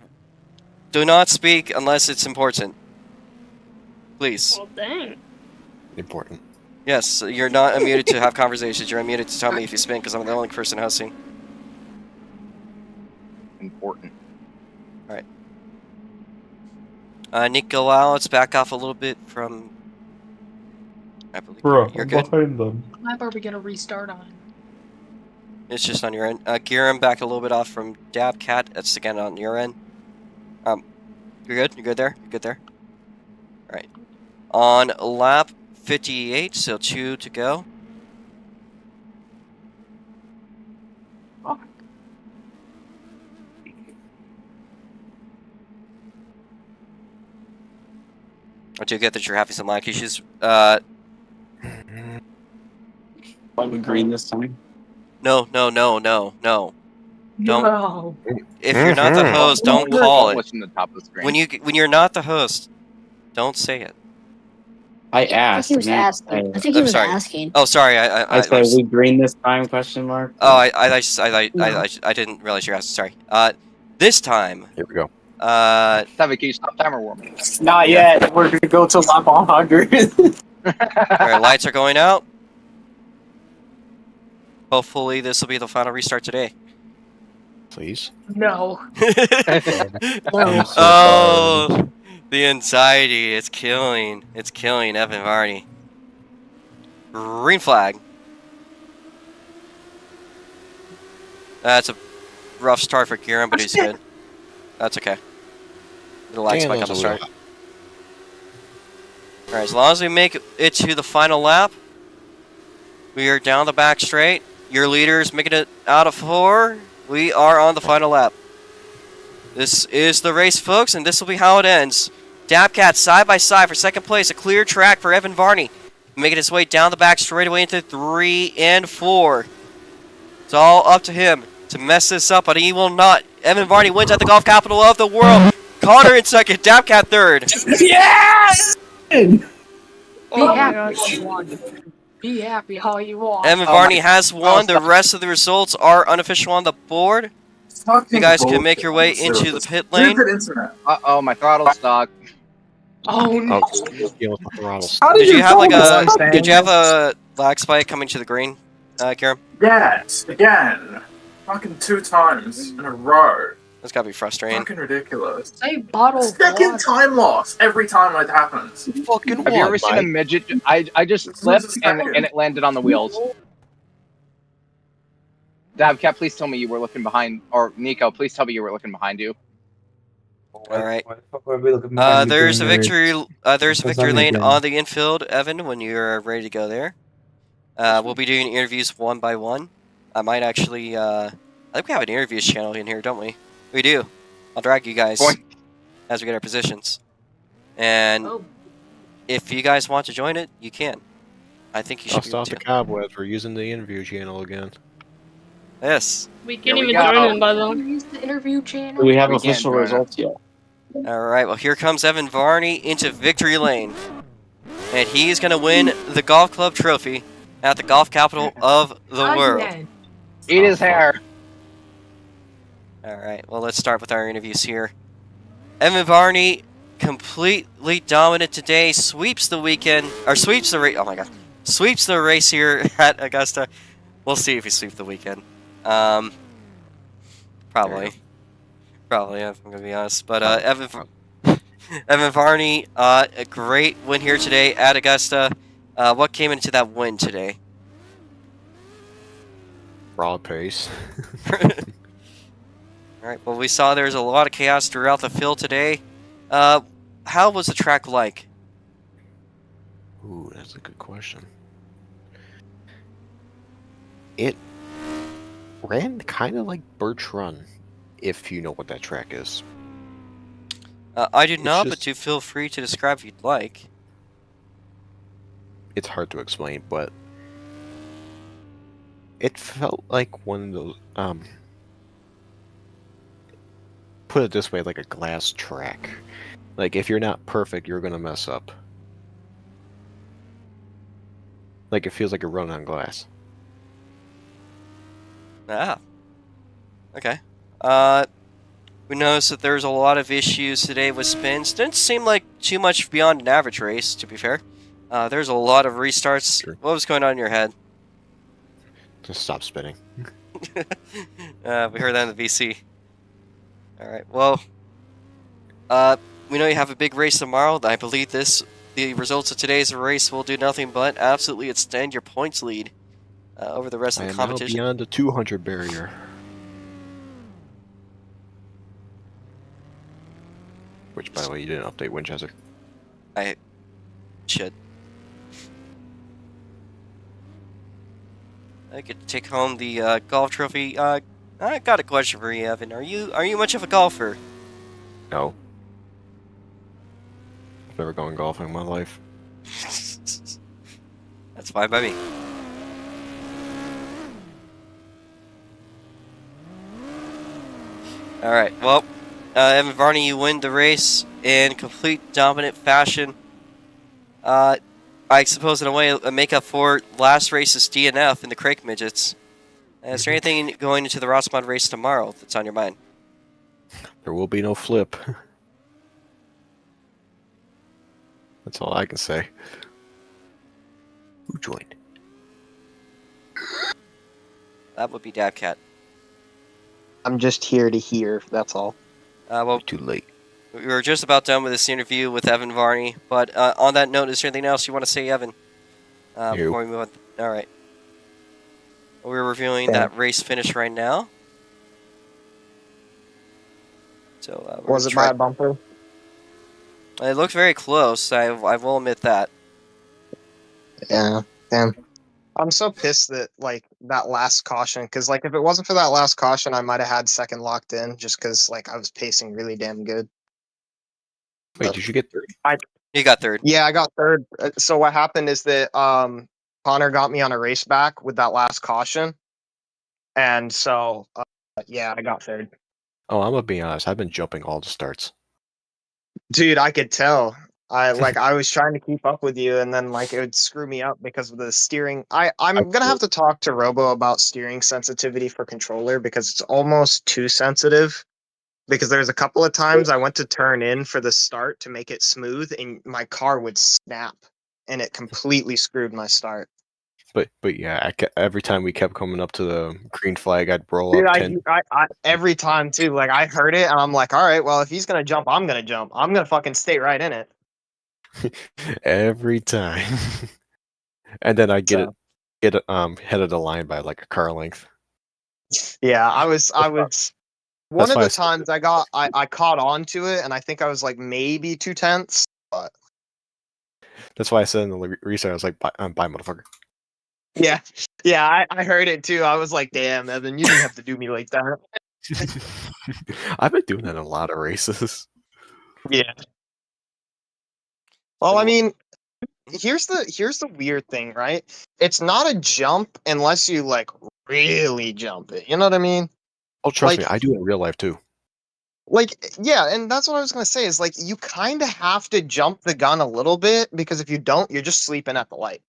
Do not speak unless it's important. Please. Well, dang. Important. Yes, you're not unmuted to have conversations. You're unmuted to tell me if you spin because I'm the only person hosting. Important. Nick Galal, let's back off a little bit from... I believe Bro, you're I'm good. behind them. What map are we gonna restart on? It's just on your end. Giram, back a little bit off from Dabcat. That's again on your end. You're good? You're good there? You're good there? Alright. On lap 58, so 2 to go. I do get that you're having some lag issues. Why we green this time? No. Don't. No. If you're not the host, don't call it. What's in the top of the screen? When you're not the host, don't say it. I I think asked. he was man. asking. I think he I'm was sorry. asking. Oh, sorry. I said we green this time? Question mark. Oh, No. I didn't realize you asked. Sorry. This time, Here we go. Savvy, can you stop timer warming? Not Yeah. yet. We're gonna go to lap 100. all right, lights are going out. Hopefully, this will be the final restart today. Please. No. No. Oh, the anxiety. It's killing Evan Varney. Green flag. That's a rough start for Kieran, but he's good. That's okay. The lights back on the start. Alright, as long as we make it to the final lap, we are down the back straight. Your leader's making it out of 4. We are on the final lap. This is the race, folks, and this will be how it ends. Dabcat side by side for second place. A clear track for Evan Varney. Making his way down the back straightaway into 3 and 4. It's all up to him to mess this up, but he will not. Evan Varney wins at the golf capital of the world. Connor in second. Dabcat third. Yes! Be Oh my happy. gosh. Be happy all you want. Evan Varney has won. The rest of the results are unofficial on the board. You guys can make your way into the pit lane. Uh-oh, my throttle's stuck. Oh no. Did you have like a lag spike coming to the green, Kieran? Yes, again. Fucking 2 times in a row. That's gotta be frustrating. Fucking ridiculous. Say bottle. Second time loss every time it happens. Fucking Have you ever seen a midget? I just slipped and it landed on the wheels. Dabcat, please tell me you were looking behind, or Nico, please tell me you were looking behind you. Alright. There's a victory. There's a victory lane on the infield, Evan. When you're ready to go there, we'll be doing interviews one by one. I might actually. I think we have an interviews channel in here, don't we? We do. I'll drag you guys as we get our positions, and if you guys want to join it, you can. I think you should. Dust off the cobwebs. We're using the interview channel again. Yes. We can't even join him, by the way. Use the interview channel. Do we have official results yet? Alright, well here comes Evan Varney into victory lane. And he's going to win the golf club trophy at the golf capital of the world. Eat his hair. Alright, well let's start with our interviews here. Evan Varney, completely dominant today, sweeps the weekend, or sweeps the race, oh my god, sweeps the race here at Augusta. We'll see if he sweeps the weekend. Probably, if I'm gonna be honest. But Evan Varney, a great win here today at Augusta. What came into that win today? Raw pace. Alright, well we saw there's a lot of chaos throughout the field today. How was the track like? Ooh, that's a good question. It ran kind of like Birch Run, if you know what that track is. I do not, but you feel free to describe if you'd like. It's hard to explain, but it felt like one of those, put it this way, like a glass track. Like, if you're not perfect, you're gonna mess up. Like, it feels like you're running on glass. Ah. Okay. We noticed that there's a lot of issues today with spins. Didn't seem like too much beyond an average race, to be fair. There's a lot of restarts. Sure. What was going on in your head? Just stop spinning. We heard that in the VC. Alright, well, we know you have a big race tomorrow. I believe the results of today's race will do nothing but absolutely extend your points lead over the rest of the competition. Now beyond the 200 barrier. Which, by the way, you didn't update Winchester. I should. I get to take home the golf trophy. I got a question for you, Evan. Are you much of a golfer? No. I've never gone golfing in my life. That's fine by me. Alright, well, Evan Varney, you win the race in complete dominant fashion. I suppose in a way a makeup for last race's DNF in the Crake Midgets. Is there anything going into the ROX Mod race tomorrow that's on your mind? There will be no flip. That's all I can say. Who joined? That would be Dabcat. I'm just here to hear. That's all. Well, Too late. we were just about done with this interview with Evan Varney, but on that note, is there anything else you want to say, Evan? Before we move on. All right. We're reviewing that race finish right now. So was it by a bumper? It looked very close. I will admit that. Yeah. Damn. I'm so pissed that like that last caution, because like if it wasn't for that last caution, I might have had second locked in, just because like I was pacing really damn good. Wait, did you get third? You got third. Yeah, I got third. So what happened is that Connor got me on a race back with that last caution, and so yeah, I got third. Oh, I'm gonna be honest. I've been jumping all the starts. Dude, I could tell. I was trying to keep up with you, and then like it would screw me up because of the steering. I'm gonna have to talk to Robo about steering sensitivity for controller because it's almost too sensitive. Because there's a couple of times I went to turn in for the start to make it smooth, and my car would snap, and it completely screwed my start. But yeah, every time we kept coming up to the green flag, I'd roll Dude, up 10. I every time too. Like I heard it, and I'm like, all right, well, if he's gonna jump, I'm gonna jump. I'm gonna fucking stay right in it. Every time. And then I get head of the line by like a car length. Yeah, I was one of the times I caught on to it, and I think I was like maybe 2/10. But that's why I said in the restart, I was like, bye motherfucker. Yeah, I heard it too. I was like, damn, Evan, you didn't have to do me like that. I've been doing that in a lot of races. Yeah. Well, I mean, here's the weird thing, right? It's not a jump unless you like really jump it. You know what I mean? Oh, trust me, I do it in real life too. Like, yeah, and that's what I was gonna say is like you kind of have to jump the gun a little bit because if you don't, you're just sleeping at the light.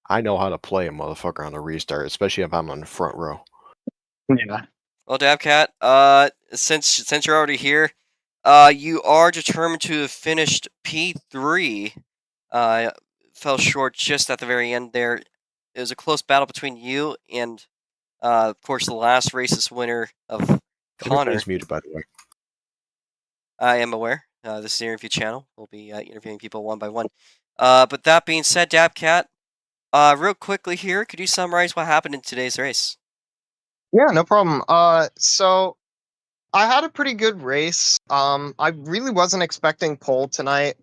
I know how to play a motherfucker on a restart, especially if I'm on the front row. Yeah. Well, Dabcat, since you're already here, you are determined to have finished P3. Fell short just at the very end there. It was a close battle between you and, of course, the last race's winner of Connor. Everybody's muted, by the way. I am aware. This is the interview channel. We'll be interviewing people one by one. But that being said, Dabcat, real quickly here, could you summarize what happened in today's race? Yeah, no problem. So I had a pretty good race. I really wasn't expecting pole tonight.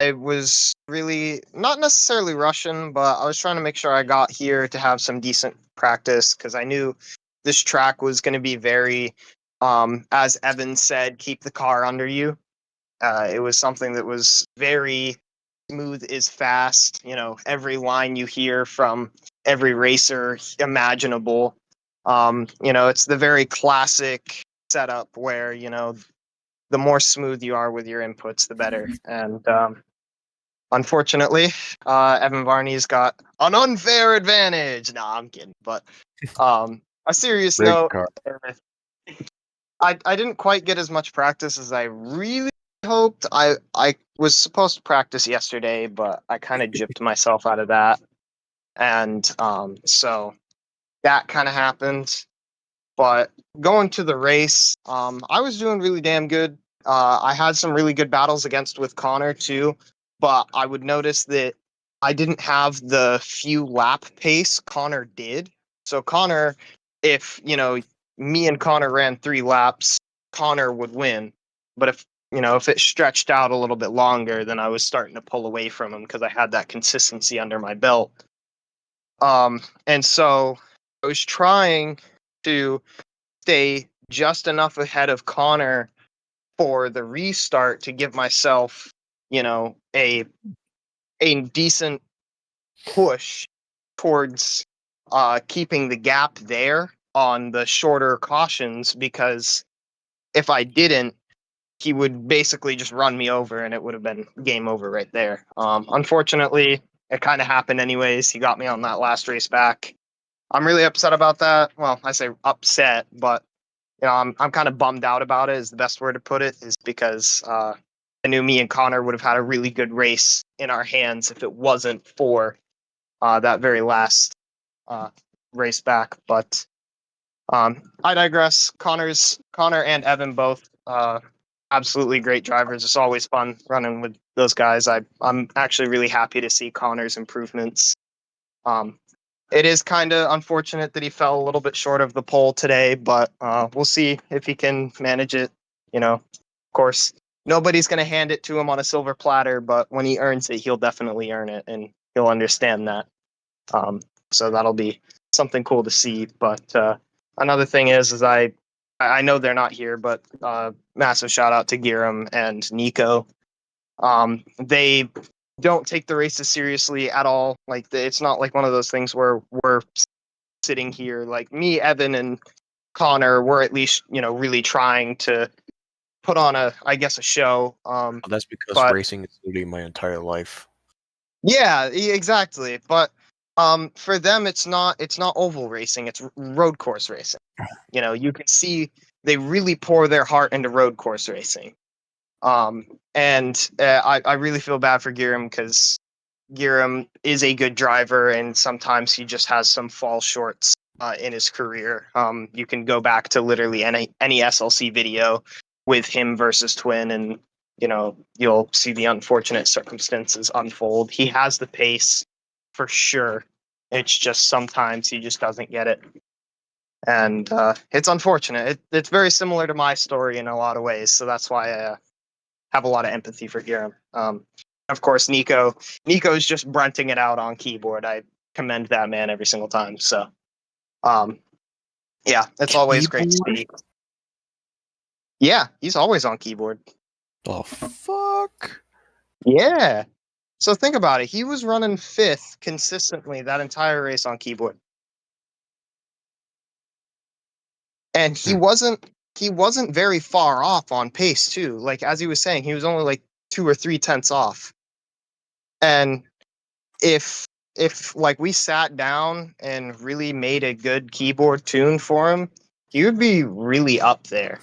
It was really not necessarily rushing, but I was trying to make sure I got here to have some decent practice because I knew this track was going to be very, as Evan said, keep the car under you. It was something that was very smooth is fast. You know, every line you hear from every racer imaginable. You know, it's the very classic setup where, you know, the more smooth you are with your inputs, the better. And unfortunately, Evan Varney's got an unfair advantage. Nah, I'm kidding. But a serious note, I didn't quite get as much practice as I really hoped. I was supposed to practice yesterday, but I kind of gypped myself out of that. And so that kind of happened. But going to the race, I was doing really damn good. I had some really good battles with Connor too, but I would notice that I didn't have the few lap pace Connor did. So Connor, if, you know, me and Connor ran 3 laps, Connor would win. But if, you know, if it stretched out a little bit longer, then I was starting to pull away from him because I had that consistency under my belt. And so I was trying to stay just enough ahead of Connor for the restart to give myself, you know, a decent push towards keeping the gap there on the shorter cautions, because if I didn't, he would basically just run me over and it would have been game over right there. Unfortunately, it kind of happened anyways. He got me on that last race back. I'm really upset about that. Well, I say upset, but I'm kind of bummed out about it. Is the best word to put it. Is because I knew me and Connor would have had a really good race in our hands if it wasn't for that very last race back. But I digress. Connor and Evan both absolutely great drivers. It's always fun running with those guys. I'm actually really happy to see Connor's improvements. It is kind of unfortunate that he fell a little bit short of the pole today, but we'll see if he can manage it. Of course, nobody's going to hand it to him on a silver platter, but when he earns it, he'll definitely earn it, and he'll understand that. So that'll be something cool to see. But another thing is I know they're not here, but massive shout out to Giram and Nico. They don't take the races seriously at all. Like it's not like one of those things where we're sitting here like me, Evan, and Connor. We're at least really trying to put on a show. That's because but racing is literally my entire life. yeah, exactly. But for them, it's not oval racing. It's road course racing. You can see they really pour their heart into road course racing. And I really feel bad for Giram because Giram is a good driver, and sometimes he just has some fall shorts in his career. You can go back to literally any SLC video with him versus Twin, and you'll see the unfortunate circumstances unfold. He has the pace for sure. It's just sometimes he just doesn't get it. And it's unfortunate. It's very similar to my story in a lot of ways, so that's why I have a lot of empathy for Giram. Of course, Nico's just brunting it out on keyboard. I commend that man every single time. So, yeah, it's always great to see. Yeah, he's always on keyboard. Oh, fuck. Yeah. So think about it. He was running 5th consistently that entire race on keyboard. And he wasn't very far off on pace too. Like as he was saying, he was only like 2 or 3 tenths off. And if like we sat down and really made a good keyboard tune for him, he would be really up there.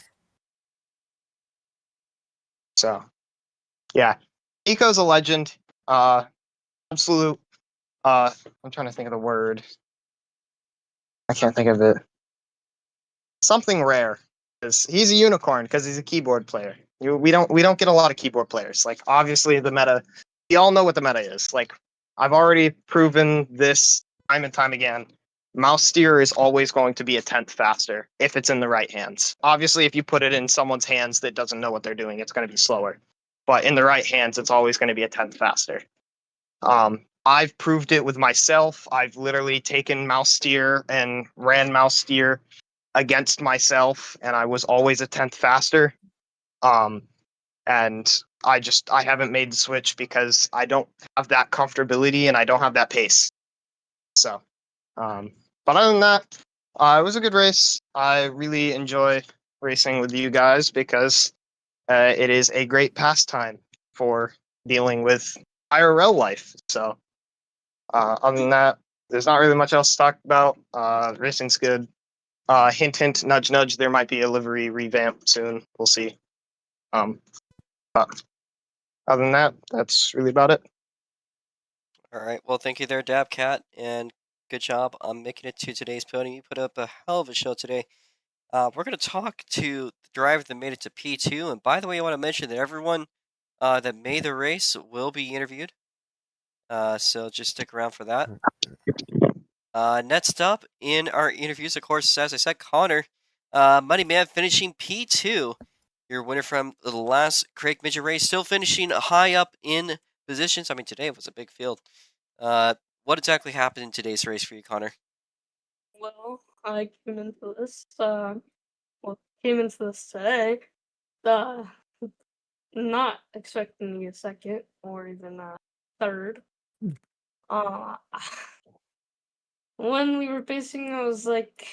So yeah, Nico's a legend. Absolute. I'm trying to think of the word. I can't think of it. Something rare. Because he's a unicorn because he's a keyboard player. We don't get a lot of keyboard players. Like obviously the meta, we all know what the meta is. Like I've already proven this time and time again. Mouse steer is always going to be a tenth faster if it's in the right hands. Obviously, if you put it in someone's hands that doesn't know what they're doing, it's going to be slower. But in the right hands, it's always going to be a tenth faster. I've proved it with myself. I've literally taken mouse steer and ran mouse steer against myself, and I was always a tenth faster. And I haven't made the switch because I don't have that comfortability and I don't have that pace. So, but other than that, it was a good race. I really enjoy racing with you guys because it is a great pastime for dealing with IRL life. So, other than that, there's not really much else to talk about. Racing's good. Hint, hint, nudge, nudge. There might be a livery revamp soon. We'll see. But other than that, that's really about it. All right. Well, thank you there, Dabcat, and good job on making it to today's podium. You put up a hell of a show today. We're going to talk to the driver that made it to P2. And by the way, I want to mention that everyone that made the race will be interviewed. So just stick around for that. Next up in our interviews, of course, as I said, Connor, Money Man finishing P2. Your winner from the last Crake Midget race, still finishing high up in positions. I mean, today was a big field. What exactly happened in today's race for you, Connor? Well, I came into this, today, not expecting to get second or even third. When we were pacing, I was like,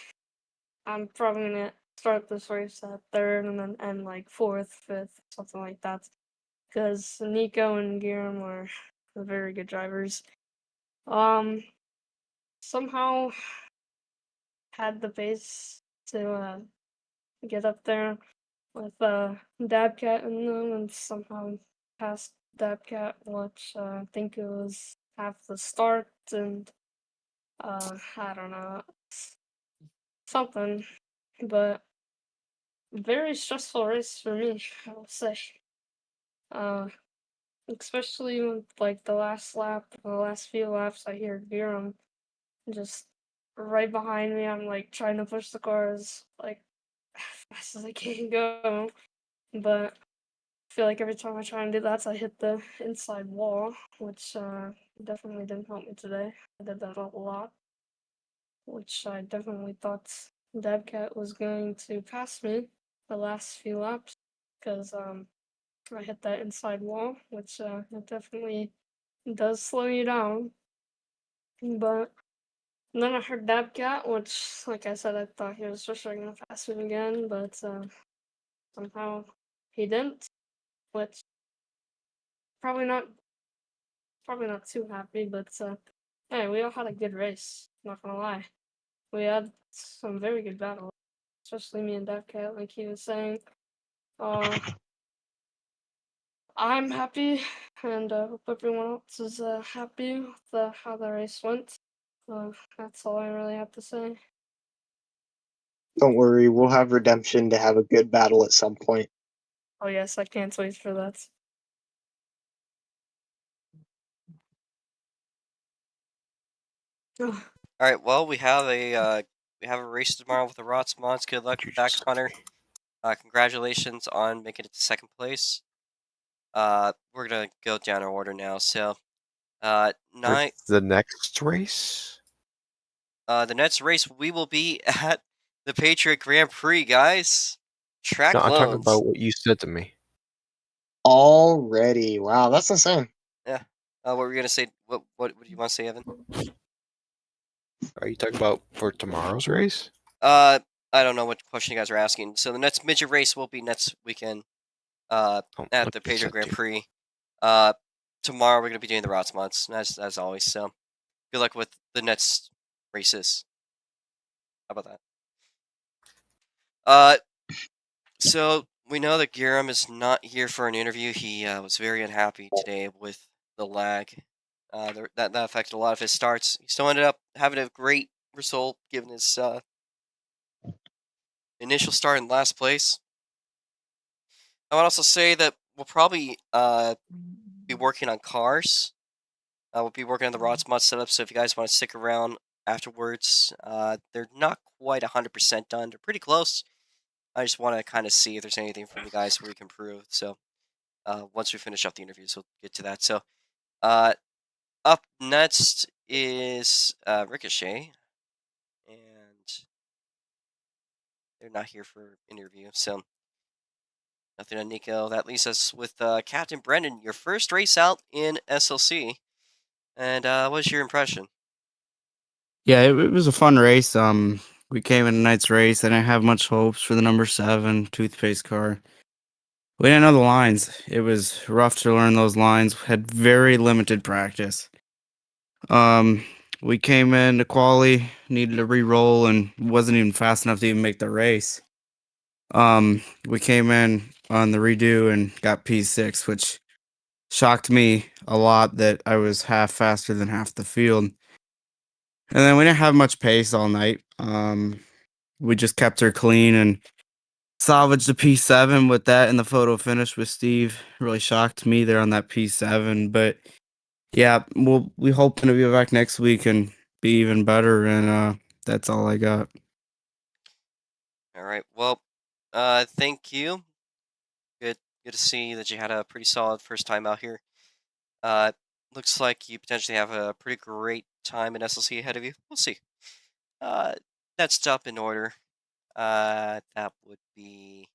I'm probably gonna start this race at third and then end like fourth, fifth, something like that. Because Nico and Giram are very good drivers. Somehow had the base to get up there with Dabcat in them, and somehow passed Dabcat, which I think it was half the start, and I don't know, something, but very stressful race for me, I will say. Especially with like the last lap, the last few laps, I hear Virum just right behind me. I'm like trying to push the cars like fast as I can go, but I feel like every time I try and do that, I hit the inside wall, which definitely didn't help me today. I did that a lot, which I definitely thought Dabcat was going to pass me the last few laps, because I hit that inside wall, which it definitely does slow you down. But then I heard Dabcat, which, like I said, I thought he was for sure gonna pass me again, but somehow he didn't, which probably not too happy, but hey, we all had a good race, not gonna lie. We had some very good battles, especially me and Dabcat, like he was saying. I'm happy, and I hope everyone else is happy with how the race went. That's all I really have to say. Don't worry, we'll have redemption to have a good battle at some point. Oh yes, I can't wait for that. All right. Well, we have a race tomorrow with the ROX Mods. Good luck with that, Connor. Congratulations on making it to second place. We're gonna go down our order now. So, For night. the next race. The next race we will be at the Patriot Grand Prix, guys. Track No, I'm talking loans. about what you said to me. Already, wow, that's insane. Yeah. What were you gonna say? What do you want to say, Evan? Are you talking about for tomorrow's race? I don't know what question you guys are asking. So the next midget race will be next weekend. At the Patriot Grand Prix. Tomorrow we're gonna be doing the ROX Mods, as always. So good luck with the next races. How about that? So we know that Giram is not here for an interview. He was very unhappy today with the lag. That affected a lot of his starts. He still ended up having a great result given his initial start in last place. I would also say that we'll probably be working on cars. We'll be working on the ROX Mod setup, so if you guys want to stick around afterwards, they're not quite 100% done. They're pretty close. I just want to kind of see if there's anything from you guys we can improve. So once we finish up the interviews, we'll get to that. So up next is Ricochet, and they're not here for interview. So nothing on Nico. That leaves us with Captain Brendan, your first race out in SLC. And what's your impression? Yeah, it was a fun race. We came in tonight's race. I didn't have much hopes for the number 7 toothpaste car. We didn't know the lines. It was rough to learn those lines. Had very limited practice. We came into quali, needed to re-roll, and wasn't even fast enough to even make the race. We came in on the redo and got P6, which shocked me a lot that I was half faster than half the field. And then we didn't have much pace all night. We just kept her clean and salvaged the P7 with that, and the photo finish with Steve really shocked me there on that P7. But yeah, we hoping to be back next week and be even better, and that's all I got. All right. Well, thank you. Good to see that you had a pretty solid first time out here. Looks like you potentially have a pretty great time in SLC ahead of you. We'll see. Next up in order, that would be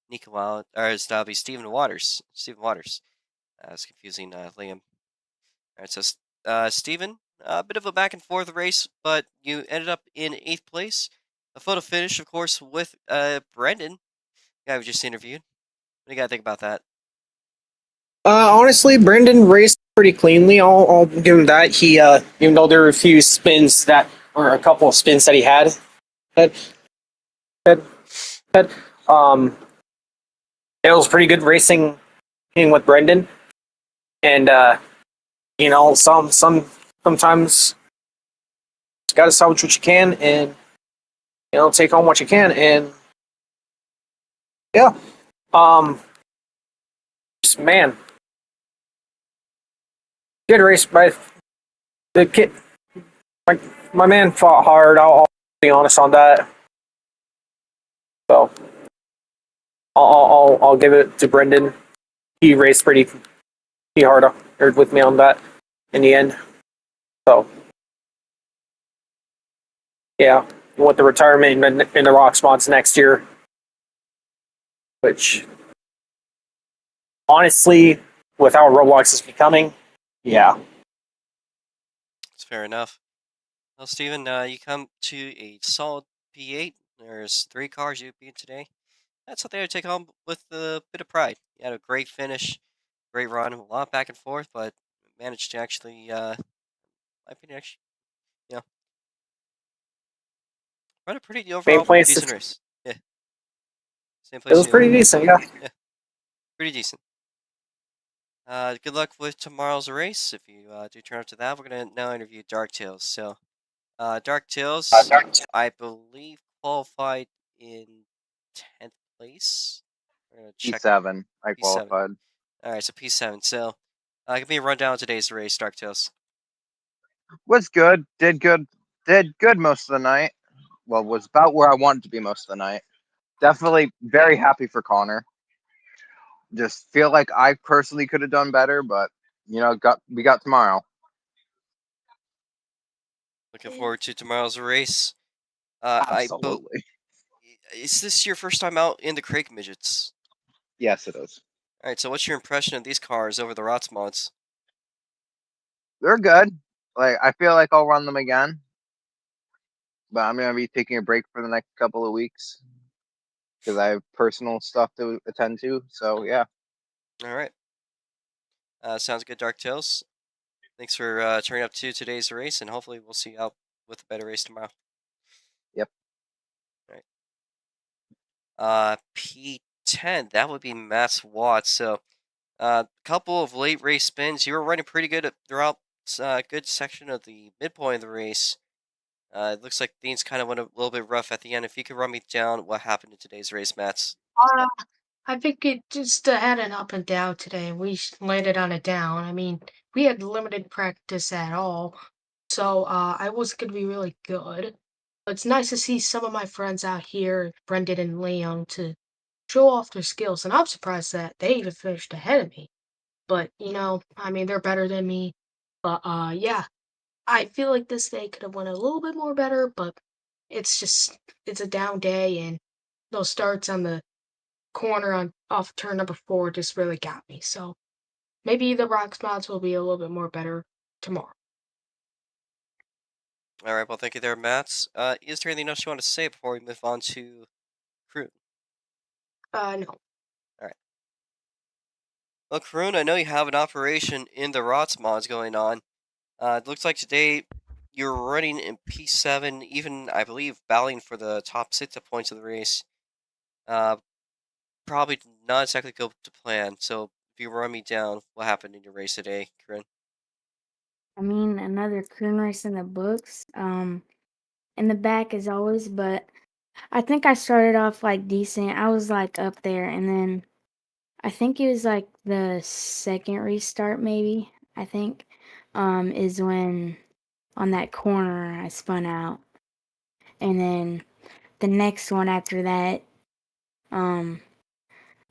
Nico Allen, or that would be Stephen Waters. That's confusing, Liam. All right, so Stephen, a bit of a back and forth race, but you ended up in 8th place. A photo finish, of course, with Brendan, the guy we just interviewed. What do you got to think about that? Honestly, Brendan raced pretty cleanly. I'll give him that. He even though there were a few spins that or a couple of spins that he had had it was pretty good racing with Brendan. And sometimes you gotta salvage what you can and take home what you can and yeah. Man. Good race by the kid. My man fought hard. I'll be honest on that. So I'll give it to Brendan. He raced pretty hard with me on that in the end. So yeah, with the retirement in the ROX Mods next year, which honestly, with how Roblox is becoming, yeah. It's fair enough. Well, Steven, you come to a solid P8. There's 3 cars you beat today. That's something I take home with a bit of pride. You had a great finish, great run, a lot back and forth, but managed to actually, my opinion, actually, you know, run a pretty overall decent race. Yeah. Same place. It was pretty decent, yeah. Yeah. Pretty decent. Good luck with tomorrow's race. If you do turn up to that, we're gonna now interview Dark Tales. So, Dark Tales, I believe qualified in 10th place. We're gonna check. P7. I P7. qualified. All right, so P7. So, give me a rundown of today's race, Dark Tales. Was good. Did good. Did good most of the night. Well, was about where I wanted to be most of the night. Definitely very happy for Connor. Just feel like I personally could have done better, but we got tomorrow. Looking forward to tomorrow's race. Absolutely. Is this your first time out in the Crake Midgets? Yes, it is. All right, so what's your impression of these cars over the ROX Mods? They're good. Like I feel like I'll run them again, but I'm gonna be taking a break for the next couple of weeks because I have personal stuff to attend to. So yeah. All right. Sounds good, Dark Tales. Thanks for turning up to today's race, and hopefully we'll see you out with a better race tomorrow. Yep. All right. P10, that would be Matt's Watts. So, couple of late race spins. You were running pretty good throughout a good section of the midpoint of the race. It looks like things kind of went a little bit rough at the end. If you could run me down what happened in today's race, Mats. I think it just had an up and down today. We landed on a down. I mean, we had limited practice at all, so I was going to be really good. But it's nice to see some of my friends out here, Brendan and Leon, to show off their skills. And I'm surprised that they even finished ahead of me. But I mean, they're better than me. But yeah, I feel like this day could have went a little bit more better. But it's a down day, and those starts on the corner on off turn number 4 just really got me. So maybe the ROX Mods will be a little bit more better tomorrow. All right, well, thank you there, Mats. Is there anything else you want to say before we move on to Kroon? No. All right. Well, Kroon, I know you have an operation in the ROTS mods going on. It looks like today you're running in P7, even, I believe, battling for the top 6 at points of the race. Probably not exactly go to plan. So, if you run me down, what happened in your race today, Kroon? I mean, another Kroon race in the books. In the back as always, but I think I started off like decent. I was like up there, and then I think it was like the second restart, maybe. I think is when on that corner I spun out, and then the next one after that,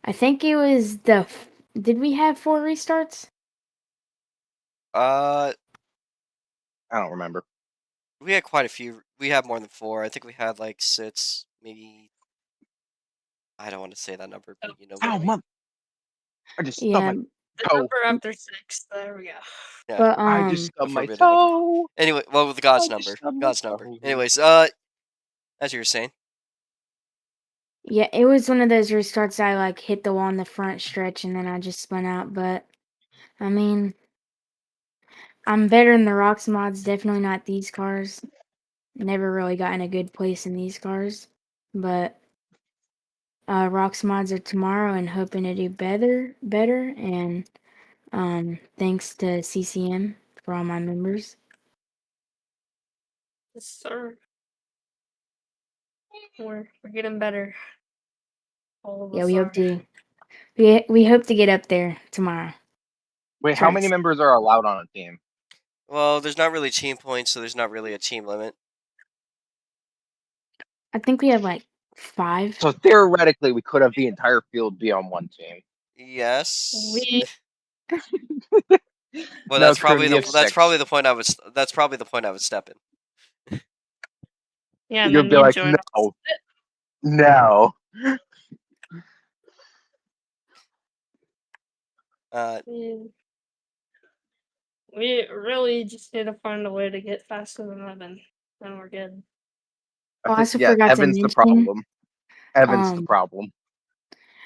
I think it was did we have 4 restarts? I don't remember. We had quite a few. We had more than 4. I think we had like 6, maybe. I don't want to say that number, but you know. Oh, mom. I just Yeah. stubbed my toe. Number after 6. There we go. Yeah. But I just stubbed my toe. Anyway, well, with God's number. God's number. Anyways, as you were saying. Yeah, it was one of those restarts I like hit the wall in the front stretch and then I just spun out, but I mean, I'm better in the ROX mods, definitely not these cars. Never really got in a good place in these cars. But ROX mods are tomorrow and hoping to do better. And thanks to CCM for all my members. Yes, sir. We're getting better. All of Yeah, us we are. hope to we hope to get up there tomorrow. Wait, how many Trust. members are allowed on a team? Well, there's not really team points, so there's not really a team limit. I think we have like 5. So theoretically, we could have the entire field be on one team. Yes. We Well, No, that's probably Kroon, we have 6. the point I was. That's probably the point I would step in. yeah, and You'd then be you like, join us. no. We really just need to find a way to get faster than Evan, then we're good. I also Yeah, forgot to Evan's the mention. problem. Evan's the problem.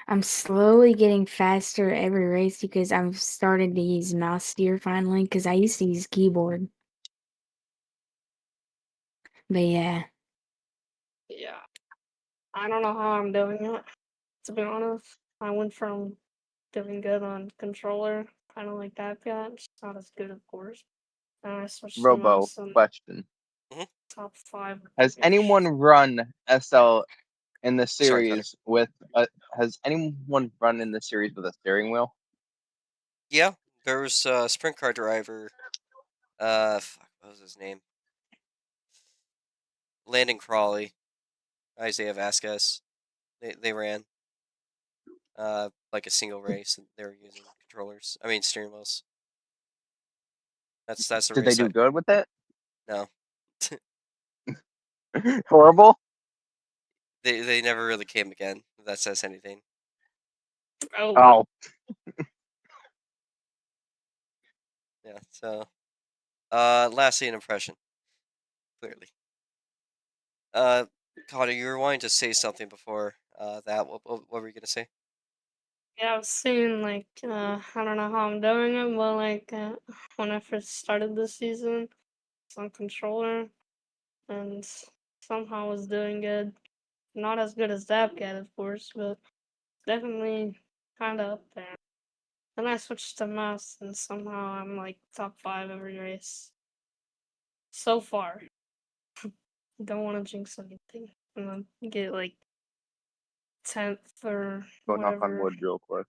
I'm slowly getting faster every race because I've started to use mouse steer finally because I used to use keyboard. But yeah, Yeah. I don't know how I'm doing it, to be honest. I went from doing good on controller, kind of like that guy, just not as good, of course. And I switched to Robo, mouse and question. top 5. Has anyone run SL in the Sorry, Connor. series with has anyone run in the series with a steering wheel? Yeah, there was a sprint car driver. Fuck, what was his name? Landon Crawley, Isaiah Vasquez. They ran like a single race, and they were using controllers. I mean steering wheels. That's the Did they race. do good with it? No, Horrible? they never really came again. If that says anything. Oh. Yeah. So, lastly, an impression. Clearly. Connor, you were wanting to say something before that. What were you gonna say? Yeah, I was saying, like, I don't know how I'm doing it, but, like, when I first started this season, it's on controller, and somehow was doing good. Not as good as Zapcat, of course, but definitely kind of up there. Then I switched to mouse, and somehow I'm, like, top 5 every race. So far. Don't want to jinx anything. And then get, like, 10th or Go knock on whatever. wood real quick.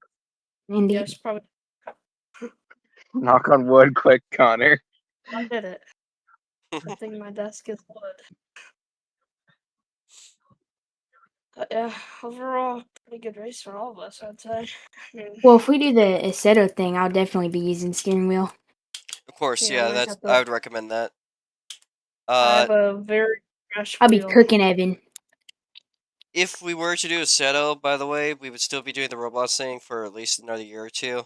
Indeed. Yeah, it's probably. Knock on wood quick, Connor. I did it. I think my desk is wood. But yeah, overall, pretty good race for all of us, I'd say. I mean, well, if we do the Aceto thing, I'll definitely be using steering wheel. Of course, yeah, yeah. I would recommend that. I have a very fresh I'll be wheel. cooking Evan. If we were to do a Seto, by the way, we would still be doing the robots thing for at least another year or 2.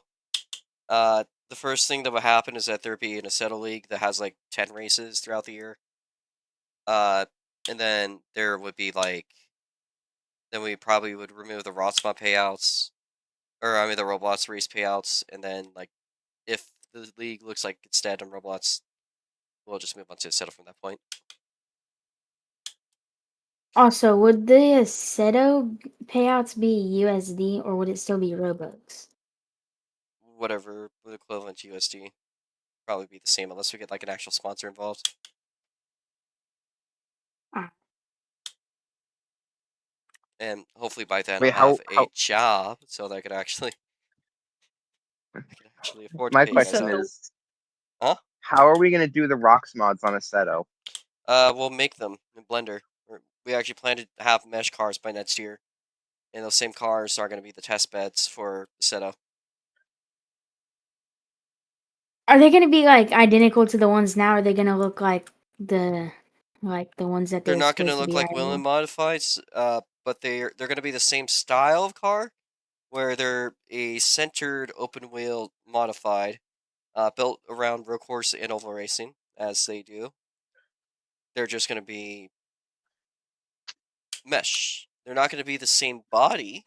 The first thing that would happen is that there'd be an Aceto league that has like 10 races throughout the year. And then there would be like, then we probably would remove the ROX Mod payouts, or I mean the robots race payouts, and then like, if the league looks like it's dead on robots, we'll just move on to Aceto from that point. Also, would the Aceto payouts be USD or would it still be Robux? Whatever the equivalent to USD, probably be the same unless we get like an actual sponsor involved. And hopefully by then Wait, I'll have a job so that I can actually afford to My pay you guys question out. is, Huh? how are we gonna do the ROX mods on Aceto? We'll make them in Blender. We actually plan to have mesh cars by next year, and those same cars are going to be the test beds for Aceto. Are they going to be like identical to the ones now? Or are they going to look like the ones that They're they're not going to supposed to look be like right Whelen now? modified, but they're going to be the same style of car, where they're a centered open wheel modified, built around road course and oval racing as they do. They're just going to be mesh. They're not going to be the same body.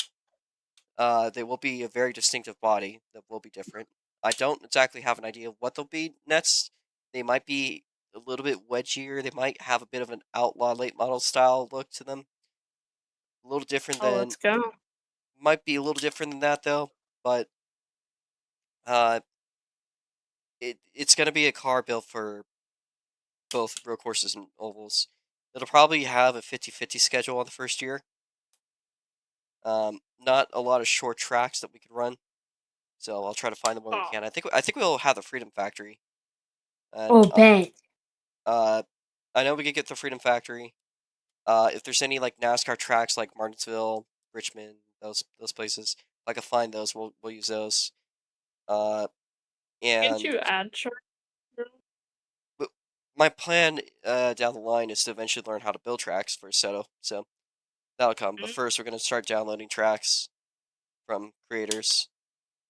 They will be a very distinctive body that will be different. I don't exactly have an idea of what they'll be next They might be a little bit wedgier. They might have a bit of an outlaw late model style look to them. A little different Oh, than let's go. might be a little different than that though, but uh, it's gonna be a car built for both road courses and ovals. It'll probably have a 50-50 schedule on the first year. Not a lot of short tracks that we could run, so I'll try to find them when we Oh, can. I think we'll have the Freedom Factory, and Oh, bet. I know we could get the Freedom Factory. If there's any like NASCAR tracks like Martinsville, Richmond, those places, if I can find those, we'll use those. can't And you add chart? but my plan down the line is to eventually learn how to build tracks for Seto, so that'll come. But first, we're gonna start downloading tracks from creators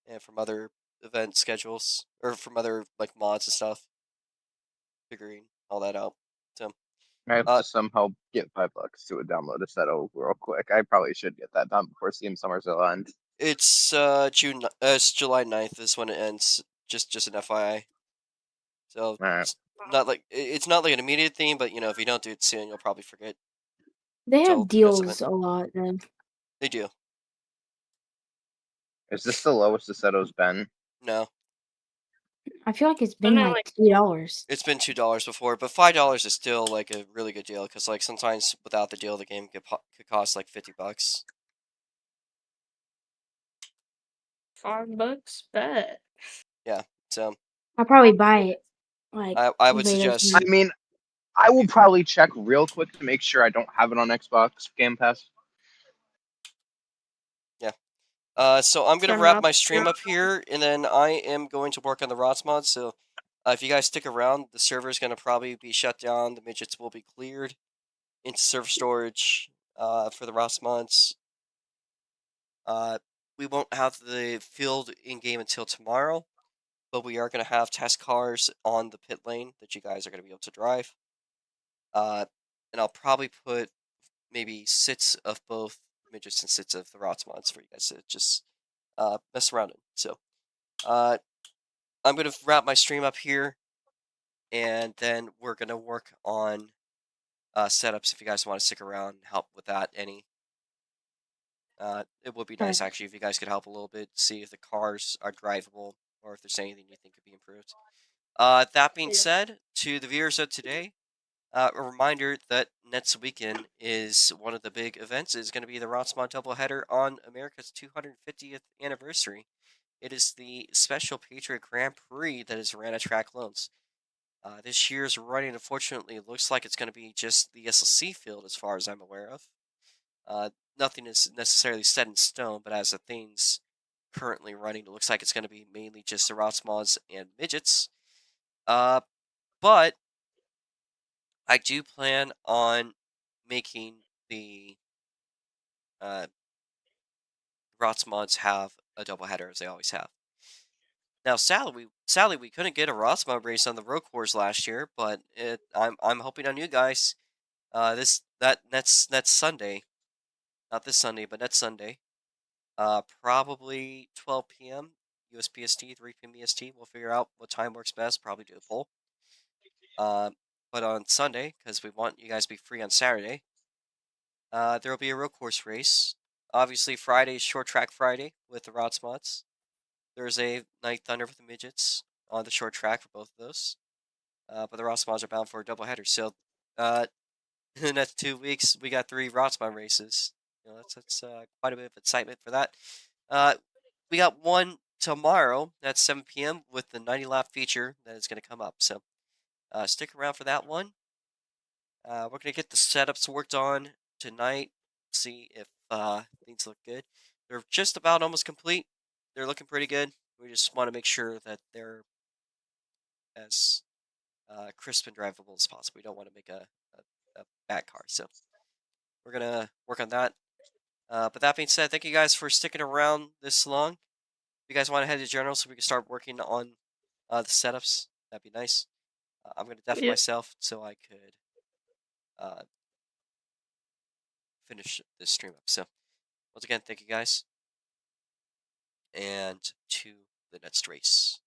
and from other event schedules or from other like mods and stuff, figuring all that out. So I have to somehow get $5 to a download a set real quick. I probably should get that done before CM Summersville ends. it's it's July 9th is when it ends. Just an FYI. So it's not like an immediate thing, but if you don't do it soon, you'll probably forget. They So have deals a lot then. They do. Is this the lowest the Seto's been? No, I feel like it's been like $2. it's been $2 before, but $5 is still like a really good deal because like sometimes without the deal, the game could cost like $50. $5, bet. Yeah, so I'll probably buy it. Like I would if it suggest. doesn't- I mean, I will probably check real quick to make sure I don't have it on Xbox Game Pass. Yeah. So I'm gonna Turn wrap up. my stream up here, and then I am going to work on the ROX mods. So if you guys stick around, the server is gonna probably be shut down. The midgets will be cleared into server storage for the ROX mods. We won't have the field in game until tomorrow, but we are gonna have test cars on the pit lane that you guys are gonna be able to drive. And I'll probably put maybe sits of both midgets and sits of the ROX mods for you guys to just mess around in. So I'm gonna wrap my stream up here, and then we're gonna work on setups. If you guys want to stick around and help with that, it would be nice actually if you guys could help a little bit, see if the cars are drivable or if there's anything you think could be improved. That being said, to the viewers of today, a reminder that next weekend is one of the big events. Is going to be the ROX Mod doubleheader on America's 250th anniversary. It is the special Patriot Grand Prix that is ran at Track Loans. This year's running, unfortunately, looks like it's going to be just the SLC field as far as I'm aware of. Nothing is necessarily set in stone, but as the things currently running, it looks like it's going to be mainly just the ROX Mods and Midgets. But I do plan on making the ROX Mods have a doubleheader as they always have. Now, sadly, we couldn't get a ROX Mod race on the road course last year, but I'm hoping on you guys. Next Sunday, not this Sunday, but next Sunday. Probably 12 p.m. US PST, 3 p.m. EST. We'll figure out what time works best. Probably do a poll. But on Sunday, because we want you guys to be free on Saturday, there will be a road course race. Obviously, Friday is Short Track Friday with the ROX Mods. Thursday, Night Thunder with the Midgets on the short track for both of those. But the ROX Mods are bound for a doubleheader. So, in the next 2 weeks, we got 3 ROX Mod races. That's quite a bit of excitement for that. We got one tomorrow at 7 p.m. with the 90 lap feature that is going to come up. So, stick around for that one. We're going to get the setups worked on tonight. See if things look good. They're just about almost complete. They're looking pretty good. We just want to make sure that they're as crisp and drivable as possible. We don't want to make a bad car. So we're going to work on that. But that being said, thank you guys for sticking around this long. If you guys want to head to general so we can start working on the setups, that'd be nice. I'm going to def myself so I could finish this stream up. So once again, thank you guys. And to the next race.